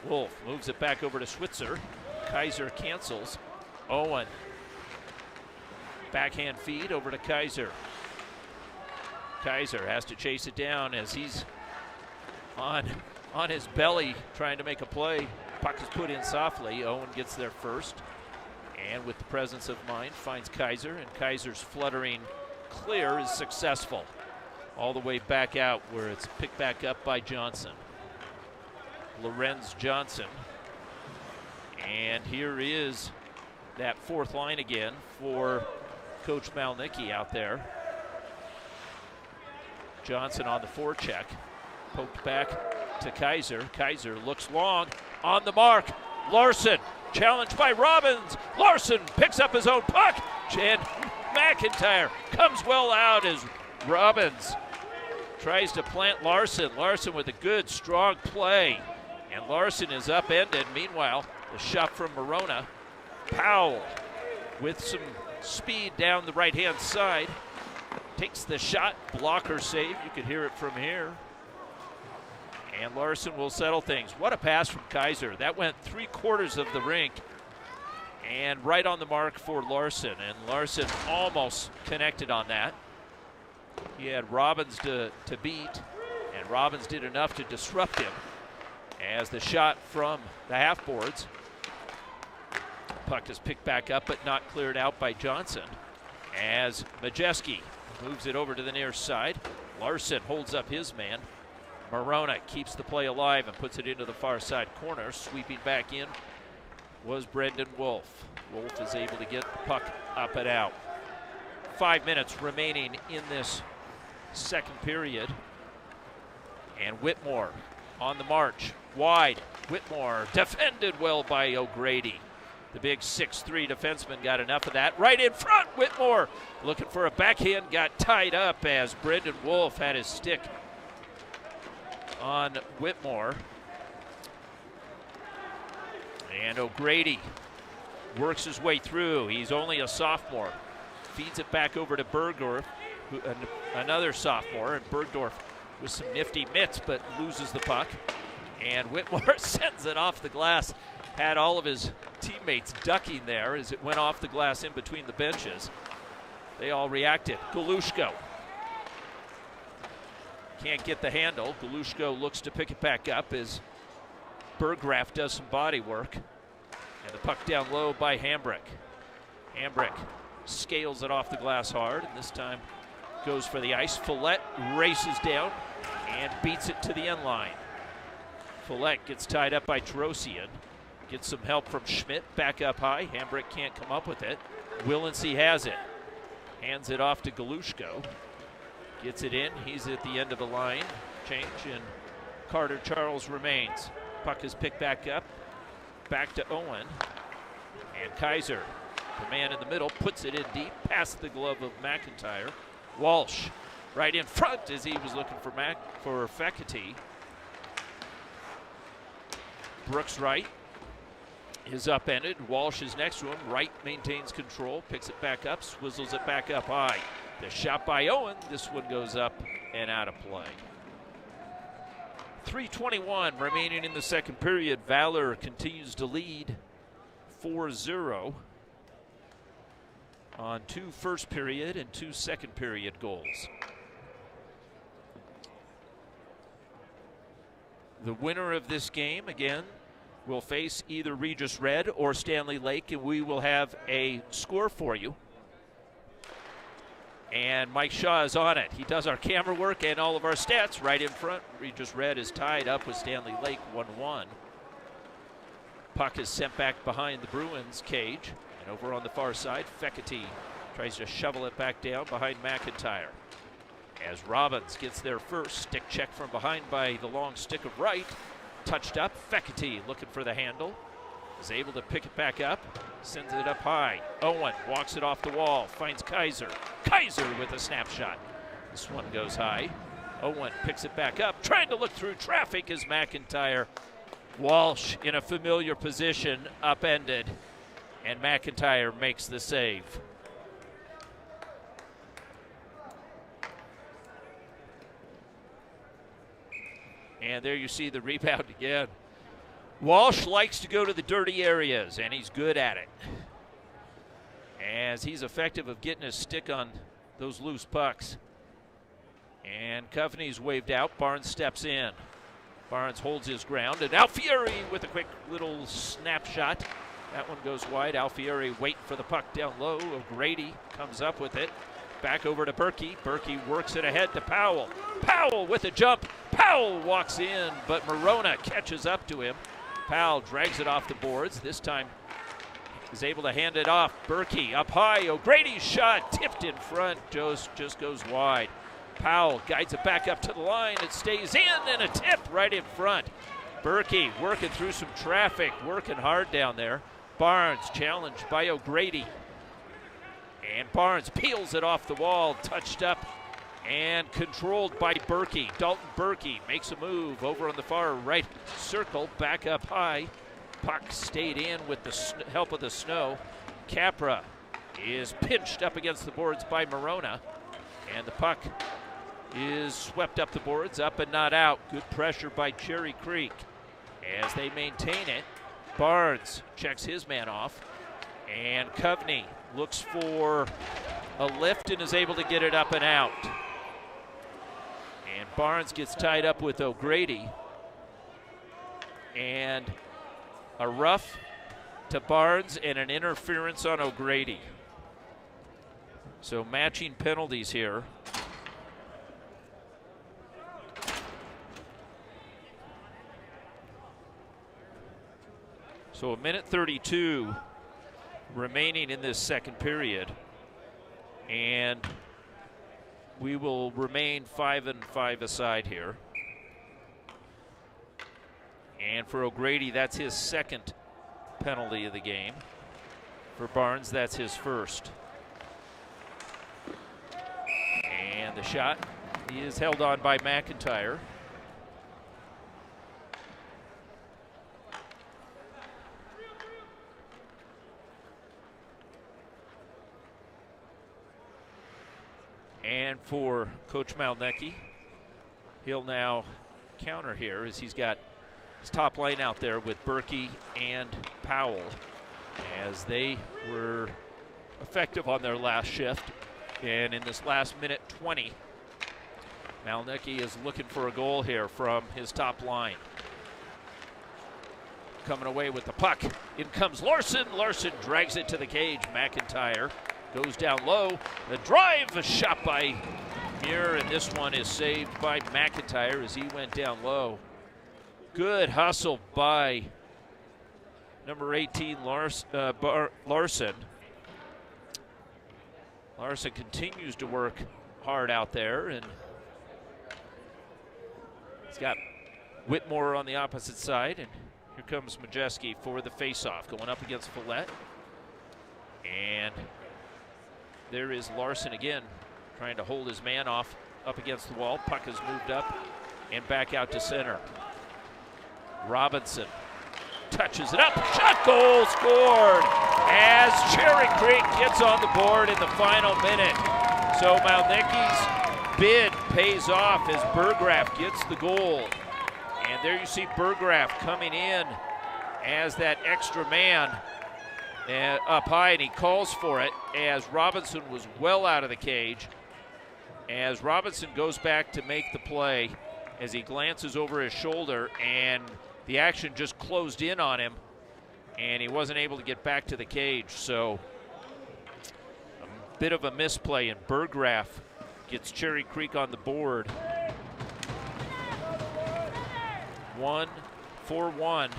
Wolf moves it back over to Switzer. Kaiser cancels. Owen. Backhand feed over to Kaiser. Kaiser has to chase it down as he's on his belly trying to make a play. Puck is put in softly. Owen gets there first. And with the presence of mind, finds Kaiser, and Kaiser's fluttering clear is successful. All the way back out where it's picked back up by Johnson. Lorenz Johnson. And here is that fourth line again for Coach Malnicki out there. Johnson on the forecheck. Poked back to Kaiser. Kaiser looks long. On the mark. Larson challenged by Robbins. Larson picks up his own puck. And McIntyre comes well out as Robbins tries to plant Larson. Larson with a good, strong play. And Larson is upended. Meanwhile, the shot from Morona. Powell with some speed down the right-hand side. Takes the shot. Blocker save. You could hear it from here. And Larson will settle things. What a pass from Kaiser. That went 3/4 of the rink. And right on the mark for Larson. And Larson almost connected on that. He had Robbins to beat, and Robbins did enough to disrupt him as the shot from the half boards. Puck is picked back up but not cleared out by Johnson as Majeski moves it over to the near side. Larson holds up his man. Morona keeps the play alive and puts it into the far side corner. Sweeping back in was Brendan Wolf. Wolf is able to get the puck up and out. 5 minutes remaining in this second period. And Whitmore on the march, wide. Whitmore defended well by O'Grady. The big 6'3" defenseman got enough of that. Right in front, Whitmore looking for a backhand, got tied up as Brendan Wolf had his stick on Whitmore. And O'Grady works his way through. He's only a sophomore. Feeds it back over to Bergdorf, another sophomore, and Bergdorf with some nifty mitts, but loses the puck. And Whitmore sends it off the glass. Had all of his teammates ducking there as it went off the glass in between the benches. They all reacted. Galushko can't get the handle. Galushko looks to pick it back up as Berggraf does some body work. And the puck down low by Hambrick. Hambrick scales it off the glass hard, and this time goes for the ice. Follett races down and beats it to the end line. Follett gets tied up by Terosian. Gets some help from Schmidt, back up high. Hambrick can't come up with it. Willency has it. Hands it off to Galushko. Gets it in. He's at the end of the line. Change, and Carter Charles remains. Puck is picked back up. Back to Owen. And Kaiser, the man in the middle, puts it in deep past the glove of McIntyre. Walsh right in front as he was looking for Fekete. Brooks Wright is upended. Walsh is next to him. Wright maintains control, picks it back up, swizzles it back up high. The shot by Owen. This one goes up and out of play. 3:21 remaining in the second period. Valor continues to lead 4-0 on 2 first period and 2 second period goals. The winner of this game, again, will face either Regis Red or Stanley Lake, and we will have a score for you. And Mike Shaw is on it. He does our camera work and all of our stats right in front. Regis Red is tied up with Stanley Lake 1-1. Puck is sent back behind the Bruins cage. And over on the far side, Fekete tries to shovel it back down behind McIntyre. As Robbins gets there first, stick check from behind by the long stick of right. Touched up, Fekete looking for the handle. Is able to pick it back up, sends it up high. Owen walks it off the wall, finds Kaiser. Kaiser with a snapshot. This one goes high. Owen picks it back up, trying to look through traffic as McIntyre. Walsh in a familiar position, upended, and McIntyre makes the save. And there you see the rebound again. Walsh likes to go to the dirty areas, and he's good at it. As he's effective of getting his stick on those loose pucks. And Coveney's waved out. Barnes steps in. Barnes holds his ground, and Alfieri with a quick little snapshot. That one goes wide. Alfieri waiting for the puck down low. O'Grady comes up with it. Back over to Berkey. Berkey works it ahead to Powell. Powell with a jump. Powell walks in, but Morona catches up to him. Powell drags it off the boards. This time is able to hand it off. Berkey up high. O'Grady's shot tipped in front. Just goes wide. Powell guides it back up to the line. It stays in, and a tip right in front. Berkey working through some traffic, working hard down there. Barnes challenged by O'Grady. And Barnes peels it off the wall, touched up and controlled by Berkey. Dalton Berkey makes a move over on the far right circle, back up high. Puck stayed in with the help of the snow. Capra is pinched up against the boards by Morona, and the puck is swept up the boards, up and not out. Good pressure by Cherry Creek as they maintain it. Barnes checks his man off, and Coveney looks for a lift and is able to get it up and out. And Barnes gets tied up with O'Grady. And a rough to Barnes and an interference on O'Grady. So matching penalties here. So a minute 32 remaining in this second period. And we will remain 5-5 aside here. And for O'Grady, that's his second penalty of the game. For Barnes, that's his first. And the shot, he is held on by McIntyre. And for Coach Malnecki, he'll now counter here as he's got his top line out there with Berkey and Powell as they were effective on their last shift. And in this last minute 20, Malnecki is looking for a goal here from his top line. Coming away with the puck. In comes Larson. Larson drags it to the cage. McIntyre goes down low. The drive, a shot by Muir, and this one is saved by McIntyre as he went down low. Good hustle by number 18, Larson. Larson continues to work hard out there, and he's got Whitmore on the opposite side, and here comes Majeski for the faceoff, going up against Follett. And there is Larson again, trying to hold his man off up against the wall. Puck has moved up and back out to center. Robinson touches it up. Shot, goal scored as Cherry Creek gets on the board in the final minute. So Malnecki's bid pays off as Burgraff gets the goal. And there you see Burgraff coming in as that extra man up high, and he calls for it as Robinson was well out of the cage. As Robinson goes back to make the play, as he glances over his shoulder, and the action just closed in on him, and he wasn't able to get back to the cage. So a bit of a misplay, and Burgraff gets Cherry Creek on the board. 1-4-1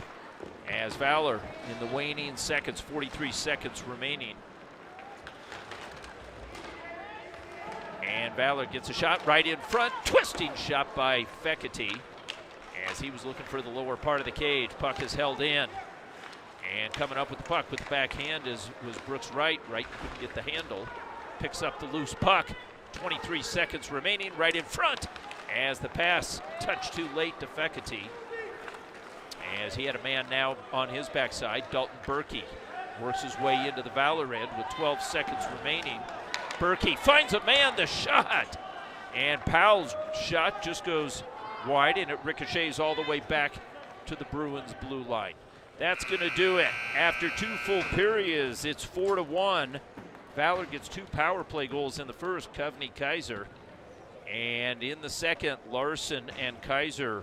as Valor in the waning seconds, 43 seconds remaining. And Valor gets a shot right in front, twisting shot by Fekete as he was looking for the lower part of the cage. Puck is held in. And coming up with the puck with the backhand was Brooks Wright. Wright couldn't get the handle. Picks up the loose puck. 23 seconds remaining, right in front as the pass touched too late to Fekete. As he had a man now on his backside, Dalton Berkey works his way into the Valor end with 12 seconds remaining. Berkey finds a man, the shot, and Powell's shot just goes wide, and it ricochets all the way back to the Bruins' blue line. That's going to do it. After 2 full periods, it's 4-1. Valor gets 2 power play goals in the first, Kovney Kaiser. And in the second, Larson and Kaiser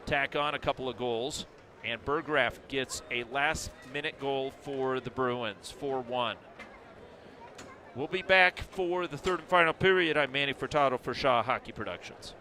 tack on a couple of goals. And Burgraff gets a last-minute goal for the Bruins, 4-1. We'll be back for the third and final period. I'm Manny Furtado for Shaw Hockey Productions.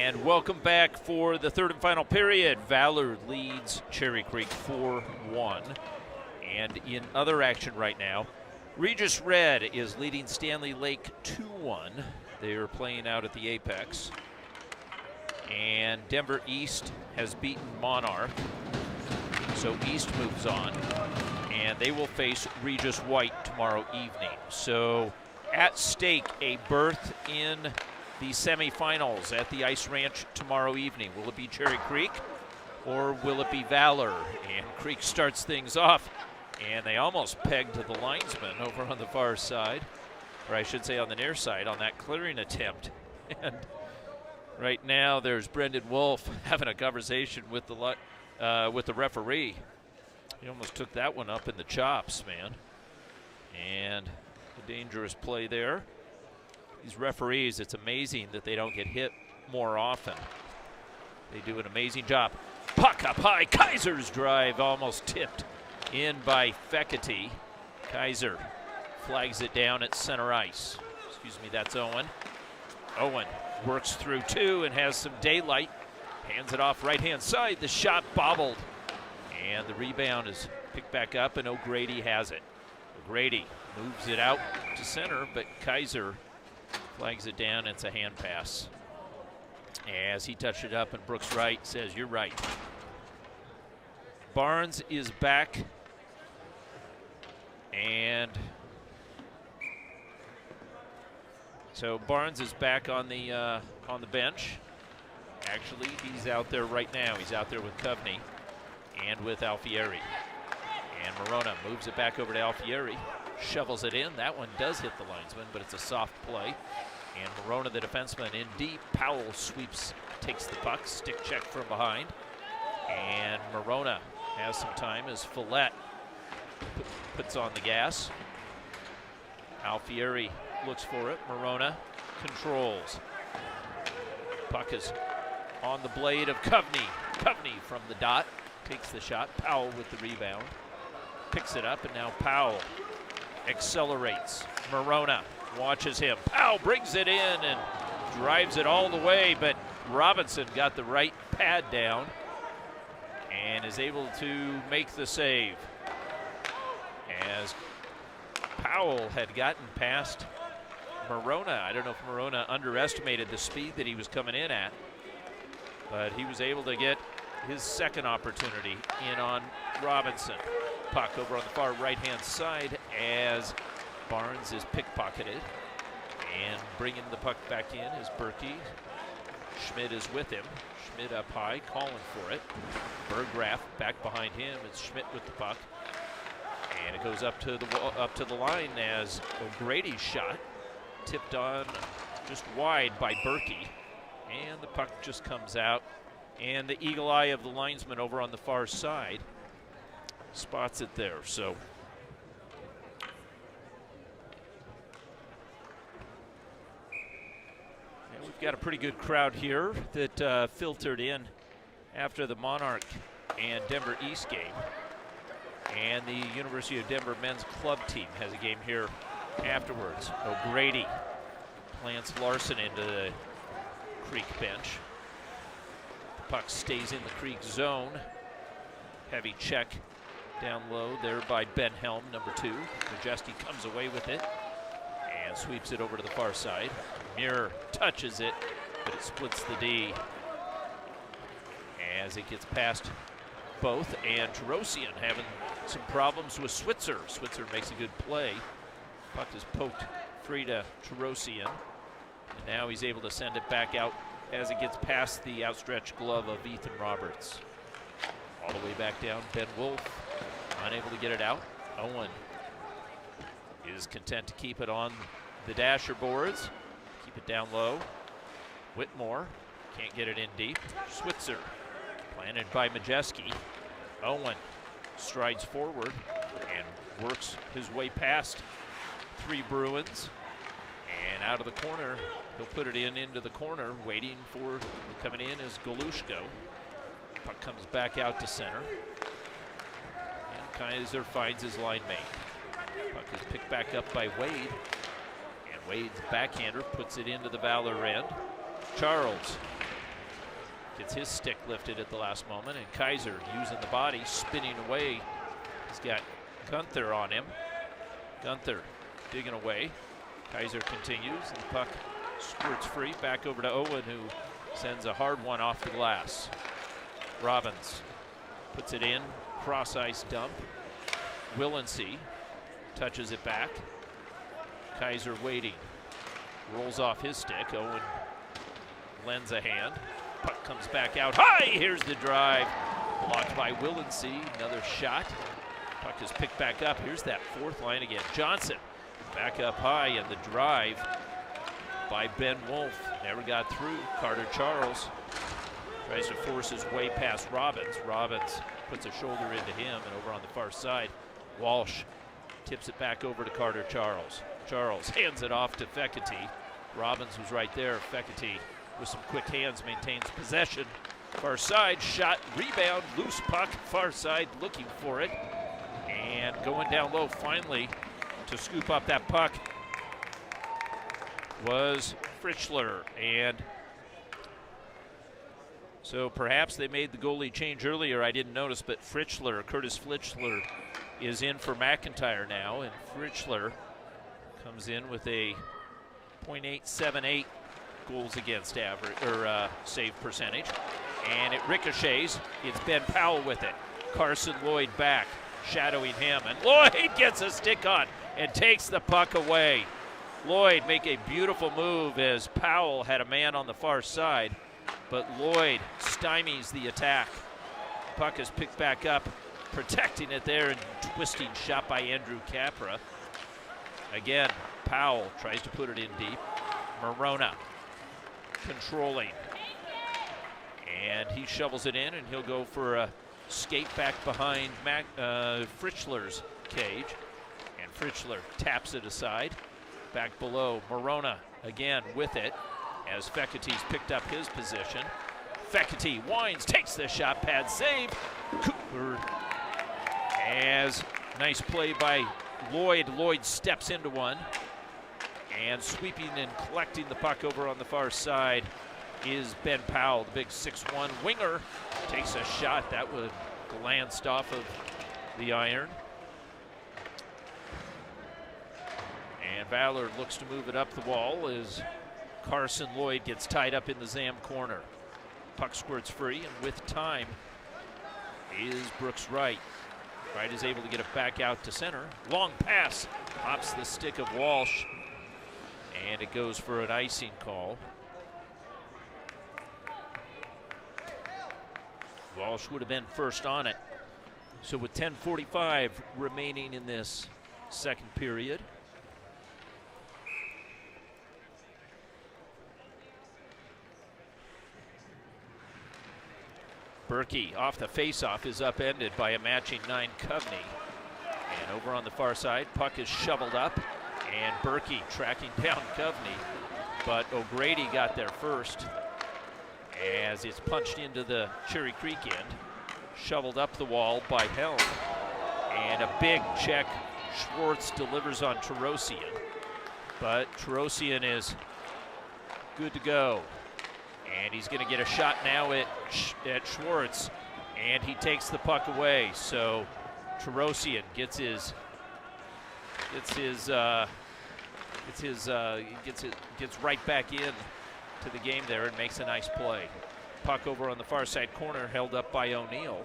And welcome back for the third and final period. Valor leads Cherry Creek 4-1. And in other action right now, Regis Red is leading Stanley Lake 2-1. They are playing out at the Apex. And Denver East has beaten Monarch. So East moves on. And they will face Regis White tomorrow evening. So at stake, a berth in the semifinals at the Ice Ranch tomorrow evening. Will it be Cherry Creek or will it be Valor? And Creek starts things off, and they almost pegged to the linesman over on the far side, or I should say on the near side, on that clearing attempt. And right now there's Brendan Wolf having a conversation with the referee. He almost took that one up in the chops, man. And a dangerous play there. These referees, it's amazing that they don't get hit more often. They do an amazing job. Puck up high. Kaiser's drive almost tipped in by Fekete. Kaiser flags it down at center ice. Excuse me, that's Owen. Owen works through two and has some daylight. Hands it off right-hand side. The shot bobbled. And the rebound is picked back up, and O'Grady has it. O'Grady moves it out to center, but Kaiser flags it down. It's a hand pass. As he touched it up, and Brooks Wright says, "You're right." Barnes is back. And so Barnes is back on the bench. Actually, he's out there right now. He's out there with Coveney and with Alfieri. And Morona moves it back over to Alfieri. Shovels it in. That one does hit the linesman, but it's a soft play. And Morona, the defenseman, in deep. Powell sweeps, takes the puck, stick check from behind. And Morona has some time as Follett puts on the gas. Alfieri looks for it. Morona controls. Puck is on the blade of Coveney. Coveney from the dot takes the shot. Powell with the rebound. Picks it up, and now Powell accelerates. Morona watches him. Powell brings it in and drives it all the way, but Robinson got the right pad down and is able to make the save. As Powell had gotten past Morona. I don't know if Morona underestimated the speed that he was coming in at, but he was able to get his second opportunity in on Robinson. Puck over on the far right-hand side as Barnes is pickpocketed. And bringing the puck back in is Berkey. Schmidt is with him. Schmidt up high, calling for it. Berggraf back behind him. It's Schmidt with the puck. And it goes up to the line as O'Grady's shot tipped on just wide by Berkey. And the puck just comes out. And the eagle eye of the linesman over on the far side spots it there. So we've got a pretty good crowd here that filtered in after the Monarch and Denver East game. And the University of Denver men's club team has a game here afterwards. O'Grady plants Larson into the Creek bench. The puck stays in the Creek zone. Heavy check down low there by Ben Helm, number 2. Majeski comes away with it and sweeps it over to the far side. Muir touches it, but it splits the D as it gets past both. And Tarosian having some problems with Switzer. Switzer makes a good play. Puck is poked free to Tarosian. And now he's able to send it back out as it gets past the outstretched glove of Ethan Roberts. All the way back down, Ben Wolf, unable to get it out. Owen is content to keep it on the dasher boards. Keep it down low. Whitmore can't get it in deep. Switzer planted by Majeski. Owen strides forward and works his way past 3 Bruins. And out of the corner, he'll put it into the corner, waiting for, coming in is Galushko. Puck comes back out to center. And Kaiser finds his line mate. Puck is picked back up by Wade. And Wade's backhander puts it into the Valor end. Charles Gets his stick lifted at the last moment, and Kaiser using the body, spinning away. He's got Gunther on him. Gunther digging away. Kaiser continues, and the puck squirts free back over to Owen, who sends a hard one off the glass. Robbins puts it in, cross-ice dump. Willency touches it back. Kaiser waiting, rolls off his stick. Owen lends a hand. Puck comes back out high. Here's the drive, blocked by Willency. Another shot. Puck is picked back up. Here's that fourth line again. Johnson back up high, and the drive by Ben Wolf never got through. Carter Charles tries to force his way past Robbins. Robbins puts a shoulder into him, and over on the far side, Walsh tips it back over to Carter Charles. Charles hands it off to Fekete. Robbins was right there. Fekete with some quick hands maintains possession. Far side, shot, rebound, loose puck, far side looking for it. And going down low finally to scoop up that puck was Fritzler. And so perhaps they made the goalie change earlier. I didn't notice, but Curtis Fritzler is in for McIntyre now. And Fritzler comes in with a .878 goals against average, or save percentage. And it ricochets. It's Ben Powell with it. Carson Lloyd back, shadowing him. And Lloyd gets a stick on and takes the puck away. Lloyd make a beautiful move as Powell had a man on the far side, but Lloyd stymies the attack. Puck is picked back up, protecting it there, and twisting shot by Andrew Capra. Again, Powell tries to put it in deep. Morona controlling. And he shovels it in, and he'll go for a skate back behind Fritzler's cage. And Fritzler taps it aside. Back below, Morona again with it as Fekete's picked up his position. Fekete winds, takes the shot pad save. Cooper as nice play by Lloyd. Lloyd steps into one. And sweeping and collecting the puck over on the far side is Ben Powell, the big 6'1 winger. Takes a shot that would glanced off of the iron. And Valor looks to move it up the wall as Carson Lloyd gets tied up in the Zam corner. Puck squirts free, and with time is Brooks Wright. Wright is able to get it back out to center. Long pass, pops the stick of Walsh, and it goes for an icing call. Walsh would have been first on it. So with 10:45 remaining in this second period, Berkey off the faceoff is upended by a matching 9 Coveney. And over on the far side, puck is shoveled up, and Berkey tracking down Coveney, but O'Grady got there first as it's punched into the Cherry Creek end, shoveled up the wall by Helm, and a big check. Schwartz delivers on Tarosian, but Tarosian is good to go. And he's going to get a shot now at Schwartz, and he takes the puck away. So Tarosian gets right back in to the game there and makes a nice play. Puck over on the far side corner, held up by O'Neill.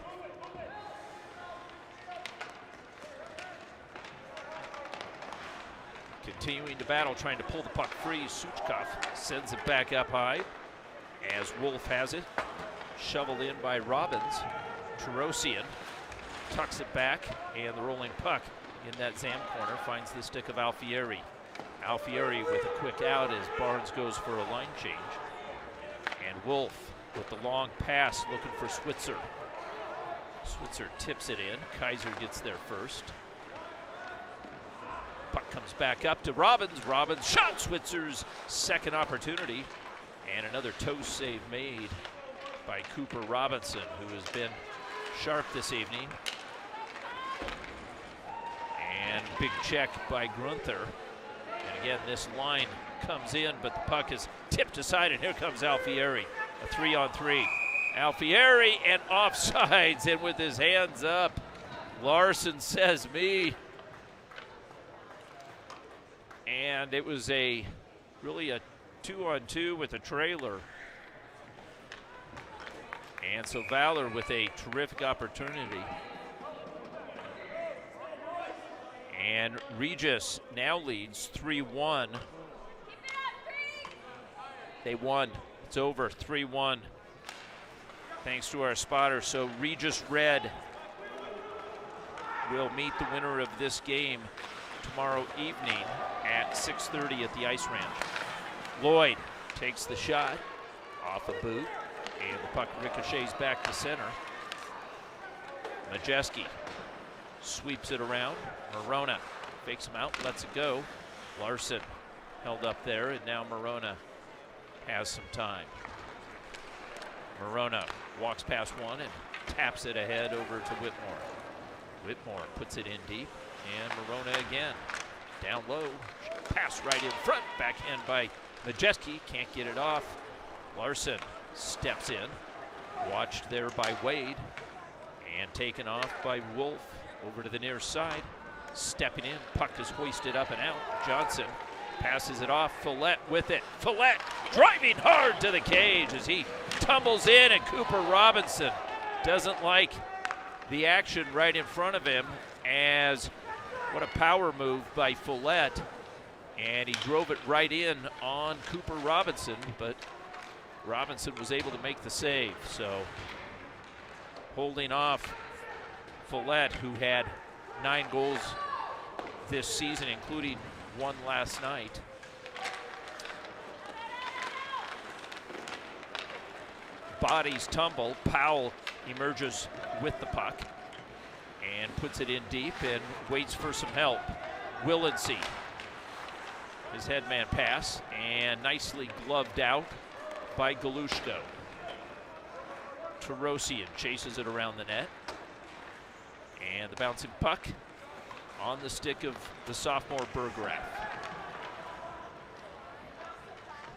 Continuing to battle, trying to pull the puck free. Suchkov sends it back up high as Wolf has it. Shoveled in by Robbins. Tarosian tucks it back, and the rolling puck in that Zam corner finds the stick of Alfieri. Alfieri with a quick out as Barnes goes for a line change. And Wolf with the long pass looking for Switzer. Switzer tips it in. Kaiser gets there first. Puck comes back up to Robbins. Robbins shot Switzer's second opportunity. And another toe save made by Cooper Robinson, who has been sharp this evening. And big check by Grunther. And again, this line comes in, but the puck is tipped aside, and here comes Alfieri. A 3-on-3. Alfieri and offsides, and with his hands up, Larson says me. And it was really a 2-on-2 with a trailer. And so Valor with a terrific opportunity. And Regis now leads 3-1. They won. It's over 3-1. Thanks to our spotter. So Regis Red will meet the winner of this game tomorrow evening at 6:30 at the Ice Ranch. Lloyd takes the shot off a boot, and the puck ricochets back to center. Majeski sweeps it around. Morona fakes him out, lets it go. Larson held up there, and now Morona has some time. Morona walks past one and taps it ahead over to Whitmore. Whitmore puts it in deep, and Morona again. Down low, pass right in front, backhand by Majeski, can't get it off. Larson steps in, watched there by Wade, and taken off by Wolf over to the near side. Stepping in, puck is hoisted up and out. Johnson passes it off, Follett with it. Follett driving hard to the cage as he tumbles in, and Cooper Robinson doesn't like the action right in front of him. As what a power move by Follett, and he drove it right in on Cooper Robinson, but Robinson was able to make the save. So holding off Follett, who had 9 goals this season, including one last night. Bodies tumble. Powell emerges with the puck and puts it in deep and waits for some help. Willency, his headman pass, and nicely gloved out by Galushko. Tarosian chases it around the net. And the bouncing puck on the stick of the sophomore Berggraf.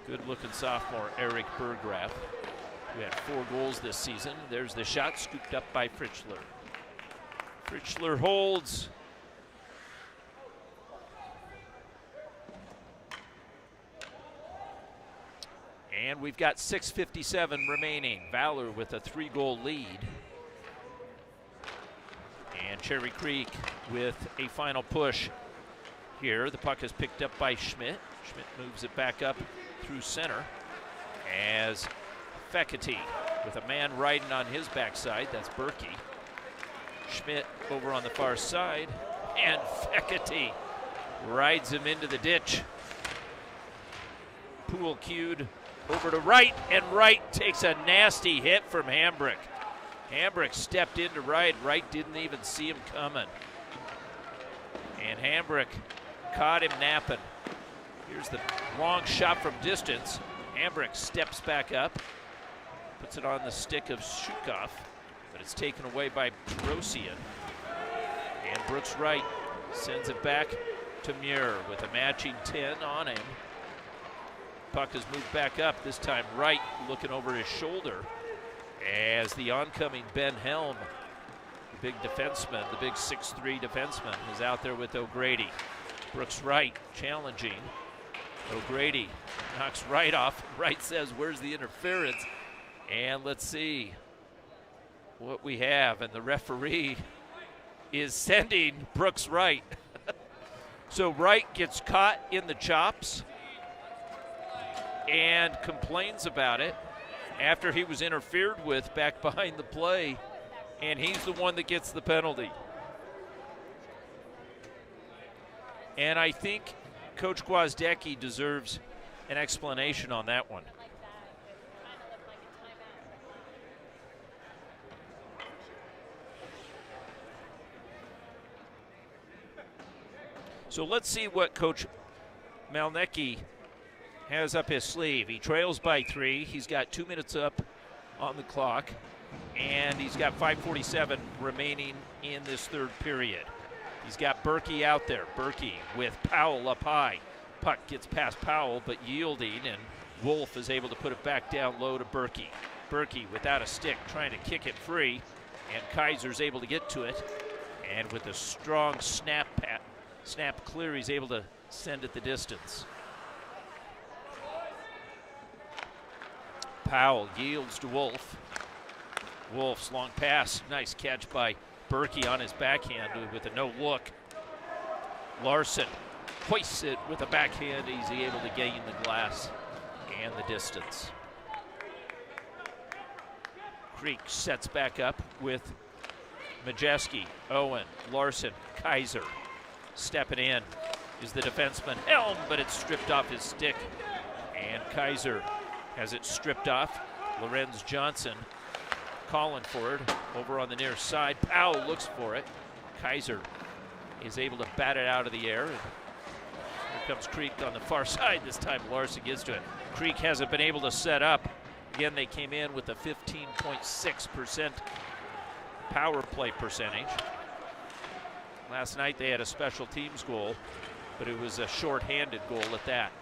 Good-looking sophomore Eric Berggraf, who had 4 goals this season. There's the shot scooped up by Fritzler. Fritzler holds. And we've got 6:57 remaining. Valor with a 3-goal lead. And Cherry Creek with a final push here. The puck is picked up by Schmidt. Schmidt moves it back up through center as Fekete with a man riding on his backside. That's Berkey. Schmidt over on the far side, and Fekete rides him into the ditch. Poole cued over to Wright, and Wright takes a nasty hit from Hambrick. Hambrick stepped into Wright. Wright didn't even see him coming. And Hambrick caught him napping. Here's the long shot from distance. Hambrick steps back up, puts it on the stick of Shukov, but it's taken away by Tarosian. And Brooks Wright sends it back to Muir with a matching 10 on him. Puck is moved back up, this time Wright looking over his shoulder as the oncoming Ben Helm, the big defenseman, the big 6'3" defenseman, is out there with O'Grady. Brooks Wright challenging. O'Grady knocks Wright off. Wright says, where's the interference? And let's see what we have. And the referee is sending Brooks Wright. So Wright gets caught in the chops and complains about it after he was interfered with back behind the play, and he's the one that gets the penalty. And I think Coach Gwozdecki deserves an explanation on that one. So let's see what Coach Malnecki has up his sleeve. He trails by 3. He's got 2 minutes up on the clock, and he's got 5:47 remaining in this third period. He's got Berkey out there. Berkey with Powell up high. Puck gets past Powell, but yielding, and Wolf is able to put it back down low to Berkey. Berkey without a stick, trying to kick it free, and Kaiser's able to get to it. And with a strong snap clear, he's able to send it the distance. Powell yields to Wolf. Wolf's long pass, nice catch by Berkey on his backhand with a no look. Larson hoists it with a backhand, easy able to gain the glass and the distance. Creek sets back up with Majeski, Owen, Larson, Kaiser. Stepping in is the defenseman Helm, but it's stripped off his stick. And Kaiser has it stripped off. Lorenz Johnson calling for it over on the near side. Powell looks for it. Kaiser is able to bat it out of the air. And here comes Creek on the far side. This time Larson gets to it. Creek hasn't been able to set up. Again, they came in with a 15.6% power play percentage. Last night they had a special teams goal, but it was a short-handed goal at that.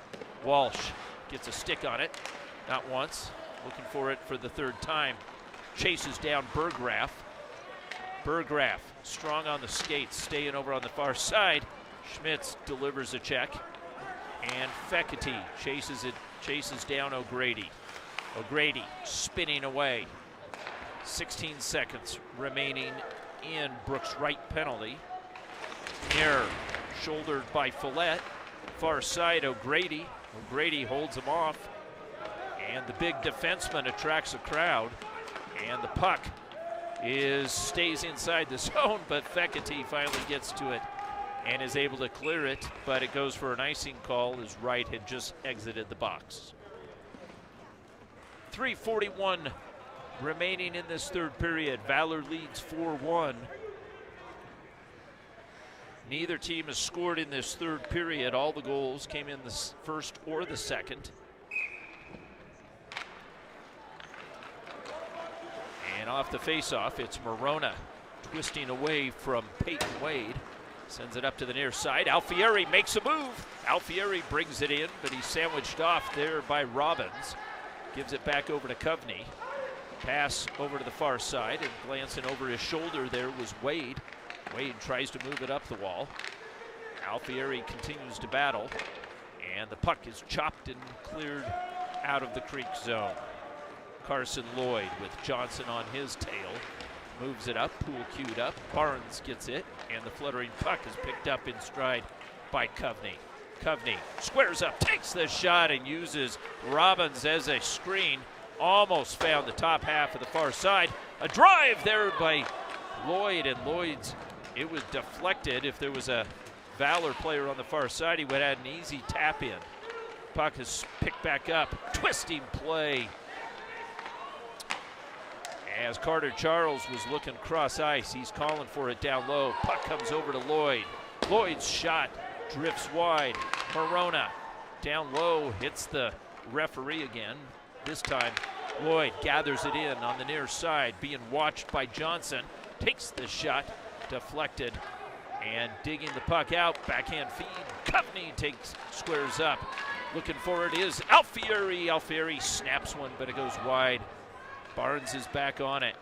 Walsh gets a stick on it, not once, looking for it for the third time. Chases down Berggraf. Berggraf strong on the skates, staying over on the far side. Schmitz delivers a check, and Fekete chases down O'Grady. O'Grady spinning away. 16 seconds remaining in Brooks' right penalty. Near, shouldered by Follett. Far side, O'Grady. O'Grady holds him off. And the big defenseman attracts a crowd. And the puck stays inside the zone, but Fekete finally gets to it and is able to clear it, but it goes for an icing call as Wright had just exited the box. 3:41 remaining in this third period. Valor leads 4-1. Neither team has scored in this third period. All the goals came in the first or the second. And off the faceoff, it's Morona twisting away from Peyton Wade. Sends it up to the near side. Alfieri makes a move. Alfieri brings it in, but he's sandwiched off there by Robbins. Gives it back over to Kovney. Pass over to the far side, and glancing over his shoulder there was Wade. Wade tries to move it up the wall. Alfieri continues to battle, and the puck is chopped and cleared out of the Creek zone. Carson Lloyd with Johnson on his tail. Moves it up, Poole queued up. Barnes gets it, and the fluttering puck is picked up in stride by Kovney. Kovney squares up, takes the shot, and uses Robbins as a screen. Almost found the top half of the far side. A drive there by Lloyd, and it was deflected. If there was a Valor player on the far side, he would have had an easy tap in. Puck is picked back up. Twisting play as Carter Charles was looking cross ice. He's calling for it down low. Puck comes over to Lloyd. Lloyd's shot drifts wide. Morona down low, hits the referee again. This time Lloyd gathers it in on the near side, being watched by Johnson. Takes the shot, deflected, and digging the puck out. Backhand feed. Kovney squares up. Looking for it is Alfieri. Alfieri snaps one, but it goes wide. Barnes is back on it.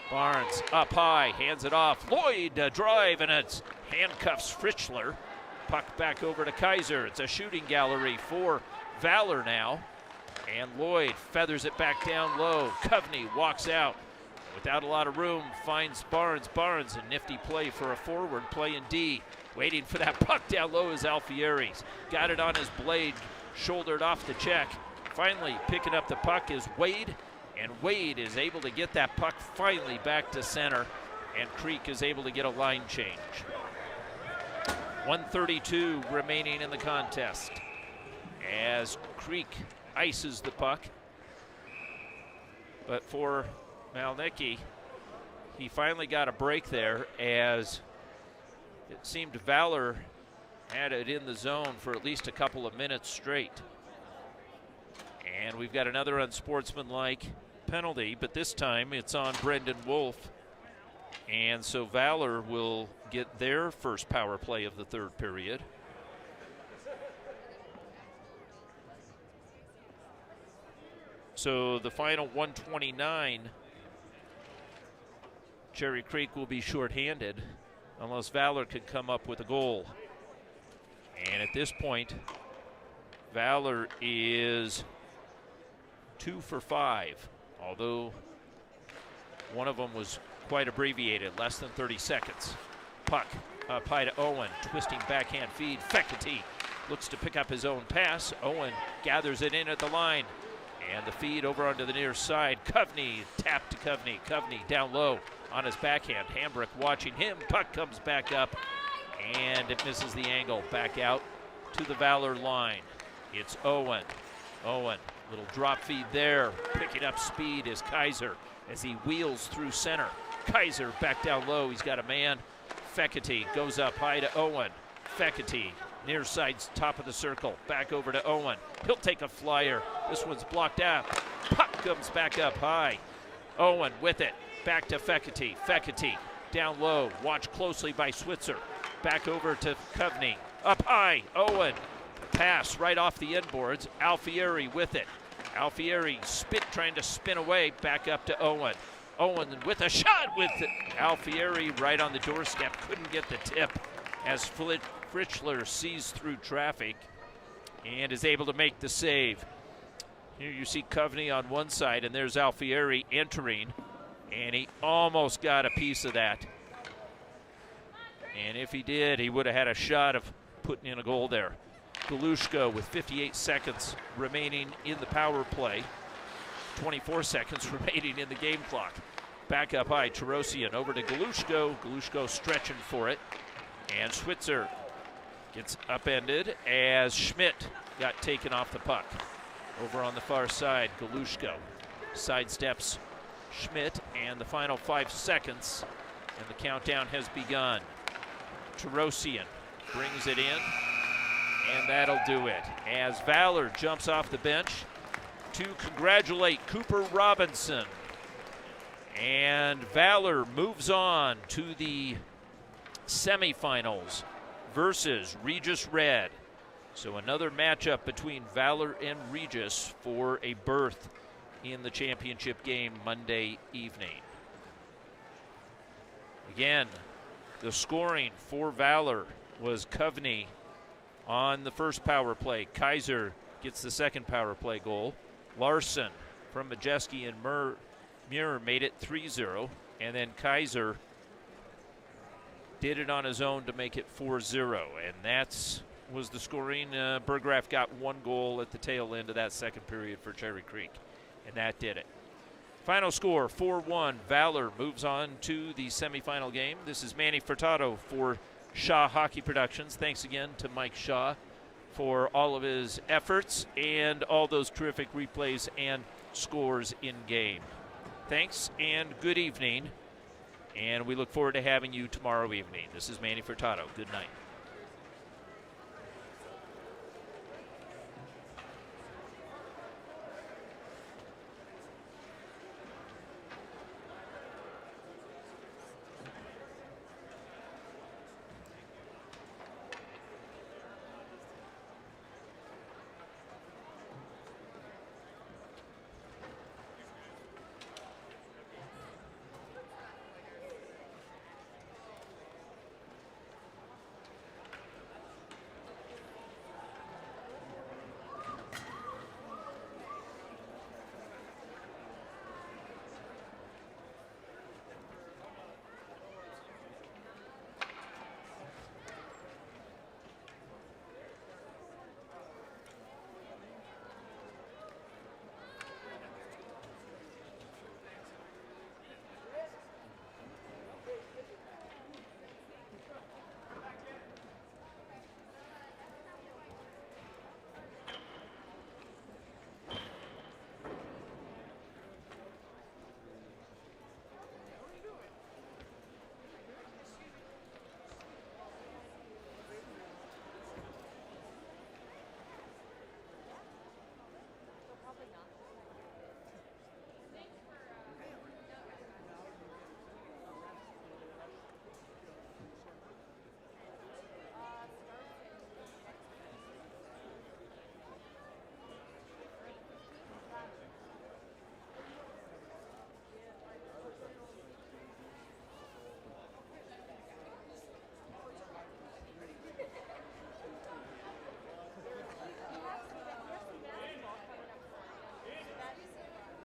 Barnes up high, hands it off. Lloyd drive, and it's handcuffs Fritzler. Puck back over to Kaiser. It's a shooting gallery for Valor now. And Lloyd feathers it back down low. Kovney walks out without a lot of room, finds Barnes. Barnes, a nifty play for a forward, playing D. Waiting for that puck down low is Alfieri's. Got it on his blade, shouldered off the check. Finally picking up the puck is Wade, and Wade is able to get that puck finally back to center, and Creek is able to get a line change. 1:32 remaining in the contest as Creek ices the puck. But for Malnicki, he finally got a break there, as it seemed Valor had it in the zone for at least a couple of minutes straight. And we've got another unsportsmanlike penalty, but this time it's on Brendan Wolf. And so Valor will get their first power play of the third period. So the final 129, Cherry Creek will be shorthanded unless Valor can come up with a goal. And at this point, Valor is 2 for 5, although one of them was quite abbreviated, less than 30 seconds. Puck up high to Owen, twisting backhand feed. Fekete looks to pick up his own pass. Owen gathers it in at the line, and the feed over onto the near side. Coveney, tap to Coveney. Coveney down low on his backhand. Hambrick watching him. Puck comes back up, and it misses the angle. Back out to the Valor line. It's Owen. Owen, little drop feed there. Picking up speed is Kaiser as he wheels through center. Kaiser back down low. He's got a man. Fekete goes up high to Owen. Fekete, near side, top of the circle. Back over to Owen. He'll take a flyer. This one's blocked out. Puck comes back up high. Owen with it. Back to Fekete. Fekete down low. Watched closely by Switzer. Back over to Coveney. Up high. Owen. Pass right off the inboards. Alfieri with it. Alfieri trying to spin away. Back up to Owen. Owen with a shot with Alfieri right on the doorstep. Couldn't get the tip as Fritzler sees through traffic and is able to make the save. Here you see Coveney on one side, and there's Alfieri entering, and he almost got a piece of that. And if he did, he would have had a shot of putting in a goal there. Galushko with 58 seconds remaining in the power play. 24 seconds remaining in the game clock. Back up high, Tarosian over to Galushko. Galushko stretching for it. And Switzer gets upended as Schmidt got taken off the puck. Over on the far side, Galushko sidesteps Schmidt, and the final 5 seconds, and the countdown has begun. Tarosian brings it in, and that'll do it. As Valor jumps off the bench to congratulate Cooper Robinson. And Valor moves on to the semifinals versus Regis Red. So another matchup between Valor and Regis for a berth in the championship game Monday evening. Again, the scoring for Valor was Coveney on the first power play. Kaiser gets the second power play goal. Larson from Majeski and Muir made it 3-0, and then Kaiser did it on his own to make it 4-0, and that was the scoring. Berggraf got one goal at the tail end of that second period for Cherry Creek, and that did it. Final score, 4-1. Valor moves on to the semifinal game. This is Manny Furtado for Shaw Hockey Productions. Thanks again to Mike Shaw for all of his efforts and all those terrific replays and scores in game. Thanks and good evening, and we look forward to having you tomorrow evening. This is Manny Furtado. Good night.